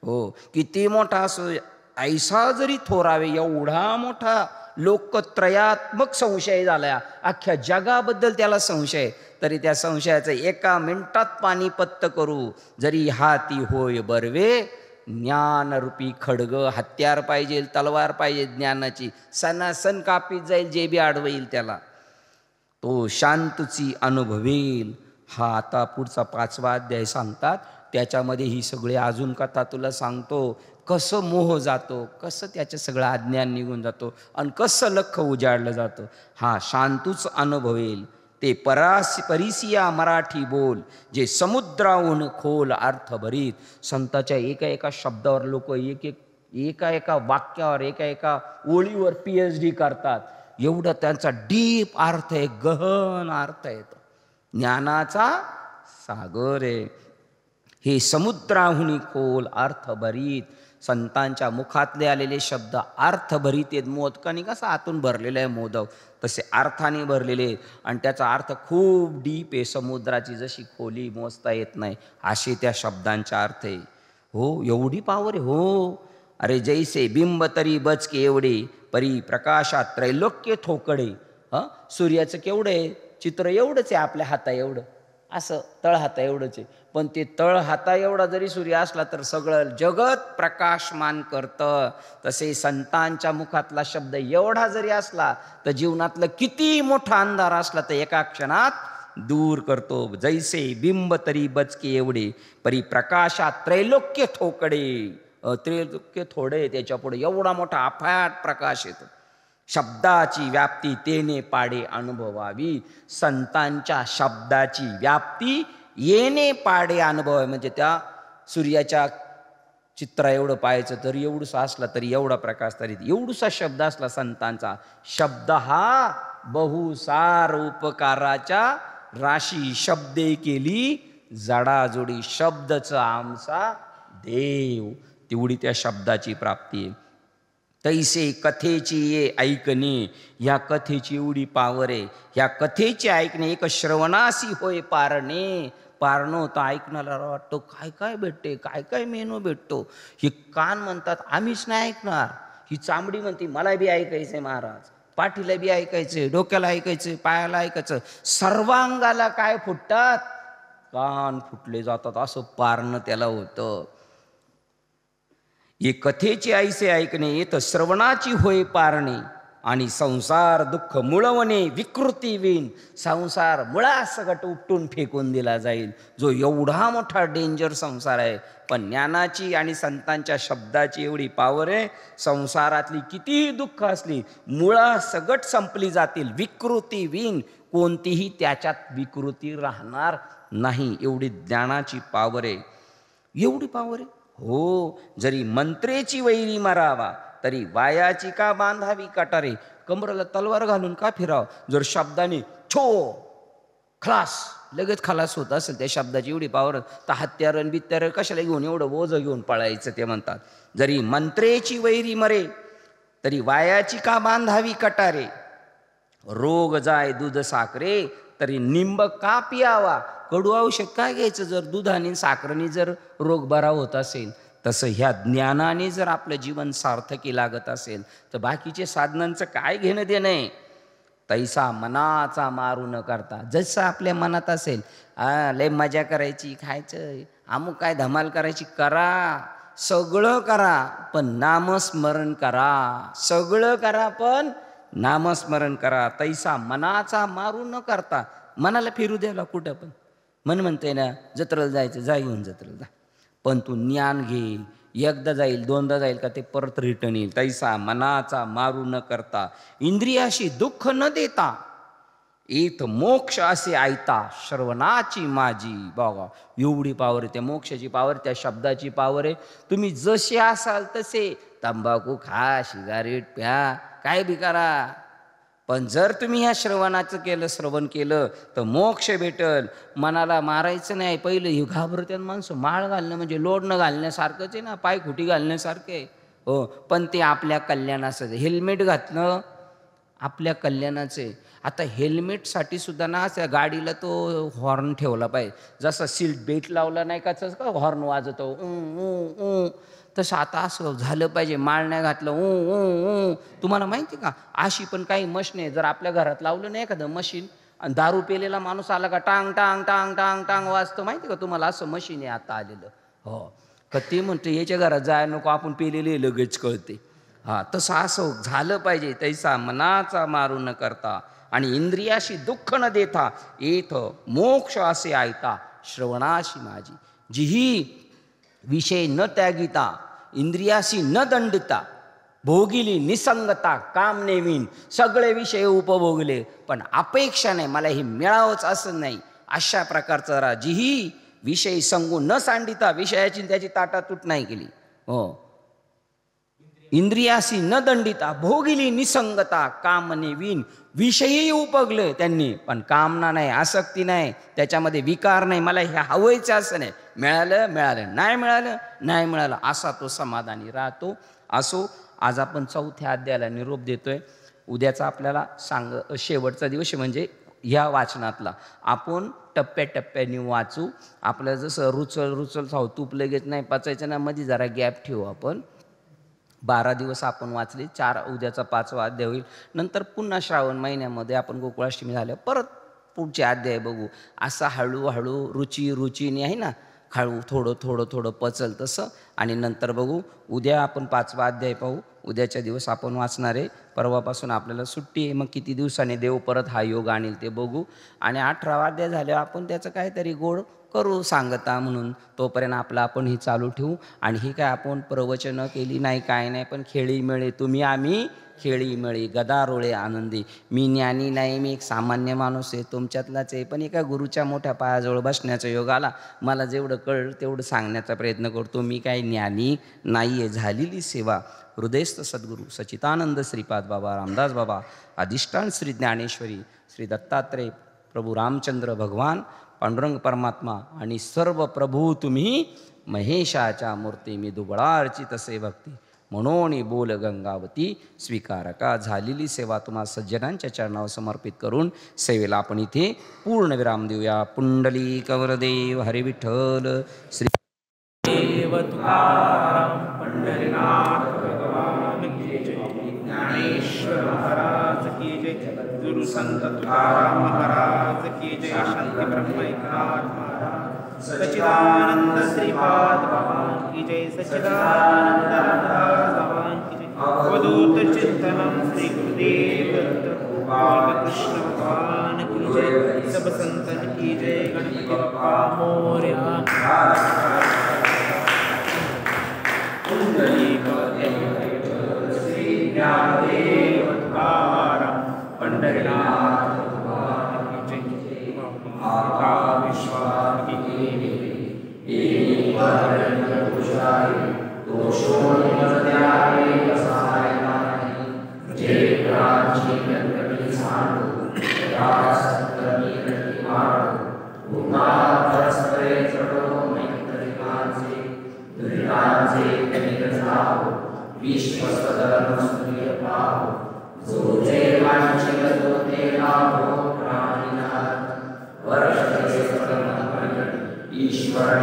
हो, किती मोठा असो ऐसा जरी थोरावे, एवढा मोठा लोकत्रयात्मक संशय झाला, अख्ख्या जगाबद्दल त्याला संशय, तरी त्या संशयाचं एका मिनिटात पानिपत्त करू. जरी हाती होय बर्वे, ज्ञानरूपी खडग, हत्यार पाहिजे, तलवार पाहिजे ज्ञानाची, सणासन कापीत जाईल जे बी आडवईल त्याला, तो शांतची अनुभवेल. हा आता पुढचा 5वा अध्याय सांगतात, त्याच्यामध्ये ही सगळी अजून कथा तुला सांगतो. कसं मोह जातो, कसं त्याचं सगळं अज्ञान निघून जातो आणि कसं लख उजाडलं जातं. हा शांतूच अनुभवेल ते परिसिया मराठी बोल, जे समुद्राहून खोल अर्थ भरीत. संताच्या एका एका शब्दावर लोक एका एका वाक्यावर, एका एका ओळीवर PhD करतात. एवढं त्यांचा डीप अर्थ आहे, गहन अर्थ आहे. ज्ञानाचा सागर आहे. हे समुद्राहून खोल अर्थ भरीत. संतांच्या मुखातले आलेले शब्द अर्थभरीत आहेत. मोदकाने कसा आतून भरलेला आहे मोदक, तसे अर्थाने भरलेले आहेत आणि त्याचा अर्थ खूप डीप आहे. समुद्राची जशी खोली मोजता येत नाही असे त्या शब्दांचा अर्थ आहे. हो, एवढी पावर आहे. हो, अरे जैसे बिंब तरी बचके एवढे, परी प्रकाशात त्रैलोक्य थोकडे. सूर्याचं केवढं आहे चित्र, एवढंच आहे आपल्या हाता एवढं, असं तळहाता एवढंच आहे. पण ते तळहाता एवढा जरी सूर्य असला तर सगळं जगत प्रकाशमान करतं. तसे संतांच्या मुखातला शब्द एवढा जरी असला तर जीवनातलं किती मोठा अंधार असला तर एका क्षणात दूर करतो. जैसे बिंब तरी बचके एवढे, परी प्रकाशात त्रैलोक्य थोकडे. त्रैलोक्य थोडे, त्याच्या पुढे एवढा मोठा अफाट प्रकाश येतो. शब्दाची व्याप्ती तेने पाडे अनुभवावी. संतांच्या शब्दाची व्याप्ती येणे पाडे अनुभव. म्हणजे त्या सूर्याच्या चित्रा एवढं पाहायचं तरी एवढूसा असला, तरी एवढा प्रकाश, तरी एवढूसा शब्द असला संतांचा. शब्द हा बहुसार उपकाराच्या राशी, शब्दे केली जडाजोडी. शब्दच आमचा देव, तेवढी त्या शब्दाची प्राप्ती आहे. तैसे कथेची ये ऐकणे, ह्या कथेची एवढी पावर आहे. ह्या कथेचे ऐकणे एक श्रवणासी होय पारणे. पारणं होतं, ऐकणारा वाटतो काय काय भेटते, काय काय मेनू भेटतो. हे कान म्हणतात आम्हीच नाही ऐकणार, ही चांबडी म्हणते मला बी ऐकायचंय महाराज, पाठीला बी ऐकायचंय, डोक्याला ऐकायचंय, पायाला ऐकायचं. सर्वांगाला काय फुटतात, कान फुटले जातात. असं पारणं त्याला होतं. ये कथेचे ऐसे ऐकणे, येत श्रवणाची होय पारणे. आणि संसार दुःख मुळवणे विकृती विन. संसार मुळासकट उपटून फेकून दिला जाईल, जो एवढा मोठा डेंजर संसार आहे. पण ज्ञानाची आणि संतांच्या शब्दाची एवढी पावर आहे, संसारातली कितीही दुःख असली मुळासकट संपली जातील. विकृती विन, कोणतीही त्याच्यात विकृती राहणार नाही. एवढी ज्ञानाची पावर आहे, एवढी पावर आहे. हो, जरी मंत्रेची वैरी मारावा, तरी वायाची का बांधावी कटारे. कमरेला तलवार घालून का फिराव, जर शब्दाने छो खलास लगेच खलास होत असेल त्या शब्दाची एवढी पावर, तर हत्यारण बित्यार कशाला घेऊन एवढं ओझं घेऊन पळायचं. ते म्हणतात जरी मंत्रेची वैरी मरे, तरी वायाची का बांधावी कटारे. रोग जाय दूध साखरे, तरी निंब का पियावा. कडू औषध काय घ्यायचं जर दुधाने साखरेने जर रोग बरा होत असेल. तसं ह्या ज्ञानाने जर आपलं जीवन सार्थकी लागत असेल तर बाकीचे साधनांचं काय घेणं देणं आहे. तैसा मनाचा मारू न करता, जसं आपल्या मनात असेल, लय मजा करायची, खायचं अमुक काय धमाल करायची, करा, सगळं करा पण नामस्मरण करा. सगळं करा पण नामस्मरण करा. तैसा मनाचा मारू न करता, मनाला फिरू द्यायला कुठं पण. मन म्हणते ना जत्रेला जायचं, जा घेऊन जत्रेला जा, पण तू ज्ञान घे. एकदा जाईल दोनदा जाईल का ते परत रिटर्न येईल. तैसा मनाचा मारू न करता, इंद्रियाशी दुःख न देता, येत मोक्ष असे ऐता श्रवणाची माझी. बघा एवढी पावर आहे त्या मोक्षाची पावर, त्या शब्दाची पावर आहे. तुम्ही जसे असाल तसे, तंबाखू खा, सिगारेट प्या, काय बी करा, पण जर तुम्ही ह्या श्रवणाचं केलं, श्रवण केलं तर मोक्ष भेटल. मनाला मारायचं नाही. पहिलं हे घाबरत्यात माणसं. माळ घालणं म्हणजे लोडणं घालण्यासारखंच आहे ना, पायखुटी घालण्यासारखं आहे. हो, पण ते आपल्या कल्याणाचं. हेल्मेट घातलं आपल्या कल्याणाचं आहे. आता हेल्मेटसाठी सुद्धा ना त्या गाडीला तो हॉर्न ठेवला पाहिजे. जसा सीट बेल्ट लावला नाही का तसं का हॉर्न वाजवतो, तसं आता असं झालं पाहिजे. माळ नाही घातलं ऊ. तुम्हाला माहिती का, अशी पण काही मशीन आहे, जर आपल्या घरात लावलं नाही एखादं मशीन आणि दारू पेलेला माणूस आला का टांग टांग टांग टांग टांग वाजतं, माहिती का तुम्हाला? असं मशीन आहे आता आलेलं. हो का, ते म्हणते याच्या घरात जाय नको, आपण पेलेले लगेच कळते. हा, तसं असं झालं पाहिजे. तैसा मनाचा मारू न करता आणि इंद्रियाशी दुःख न देता येथ मोक्ष असे आयता श्रवणाशी माझी. जिही विषय न त्यागिता इंद्रियाशी न दंडिता भोगिली निसंगता काम नेवीन. सगळे विषय उपभोगले पण अपेक्षा नाही मला हे मिळावंच असं नाही, अशा प्रकारचा राहा. जिही विषय संगू न सांडिता, विषयाची त्याची ताटातूट नाही केली. हो, इंद्रियाशी न दंडिता भोगिली निसंगता काम नेवीन. विषयही उपगले त्यांनी पण कामना नाही, आसक्ती नाही, त्याच्यामध्ये विकार नाही. मला हे हवंयचं असं नाही, मिळालं मिळालं, नाही मिळालं नाही मिळालं, असा तो समाधानी राहतो. असो, आज आपण 4थ्या अध्यायाला निरोप देतोय. उद्याचा आपल्याला शेवटचा दिवस म्हणजे ह्या वाचनातला. आपण टप्प्याटप्प्याने वाचू. आपलं जसं रुचल खाऊ, तूप लगेच नाही पचायचं ना, मध्ये जरा गॅप ठेवू. आपण 12 दिवस आपण वाचले, 4 उद्याचा 5वा अध्याय होईल. नंतर पुन्हा श्रावण महिन्यामध्ये आपण गोकुळाष्टमी झाल्यावर परत पुढचे अध्याय बघू. असा हळूहळू रुचीने आहे ना, हळू थोडं पचल तसं. आणि नंतर बघू. उद्या आपण 5वा अध्याय पाहू. उद्याच्या दिवस आपण वाचणार आहे. परवापासून आपल्याला सुट्टी आहे, मग किती दिवसाने देव परत हा योग आणील ते बघू. आणि 18वा अध्याय झाल्यावर आपण त्याचं काहीतरी गोड करू सांगता म्हणून. तोपर्यंत आपलं आपण ही चालू ठेवू. आणि ही काय आपण प्रवचनं केली नाही काय नाही, पण खेळी मिळे तुम्ही आम्ही खेळी मिळे गदारोळे आनंदी. मी ज्ञानी नाही, मी एक सामान्य माणूस आहे, तुमच्यातलाच आहे, पण एका गुरुच्या मोठ्या पायाजवळ बसण्याचा योग आला. मला जेवढं कळलं तेवढं सांगण्याचा प्रयत्न करतो. मी काही ज्ञानी नाही आहे. झालेली सेवा हृदयस्थ सद्गुरू सच्चिदानंद श्रीपाद बाबा रामदास बाबा, अधिष्ठान श्री ज्ञानेश्वरी, श्री दत्तात्रय, प्रभू रामचंद्र भगवान, पांडुरंग परमात्मा आणि सर्व प्रभू तुम्ही महेशाच्या मूर्ती. मी दुबळा अर्चित असे भक्ती म्हणून बोल गंगावती स्वीकारका. झालेली सेवा तुम्हा सज्जनांच्या चरणावर समर्पित करून सेवेला आपण इथे पूर्ण विराम देऊया. पुंडलिक वरदेव हरी विठ्ठल श्री देव तुकाराम पंढरीनाथ भगवान की जय. ज्ञानेश्वर महाराज की जय. गुरु संत तुकाराम महाराज की जय. शांती ब्रह्मैकनाथ महाराज, सच्चिदानंद श्रीपाद भगवान की जय. सच्चिदानंद रामदास भगवान की जय. अवधूत चिंतनम श्री गुरुदेव कृष्ण भगवान की जय. सब संतन की जय. गणपति बप्पा मोरया. श्री ज्ञानदेव तुकाराम पंढरीनाथ भगवान की जय. विश्वास ईश्वर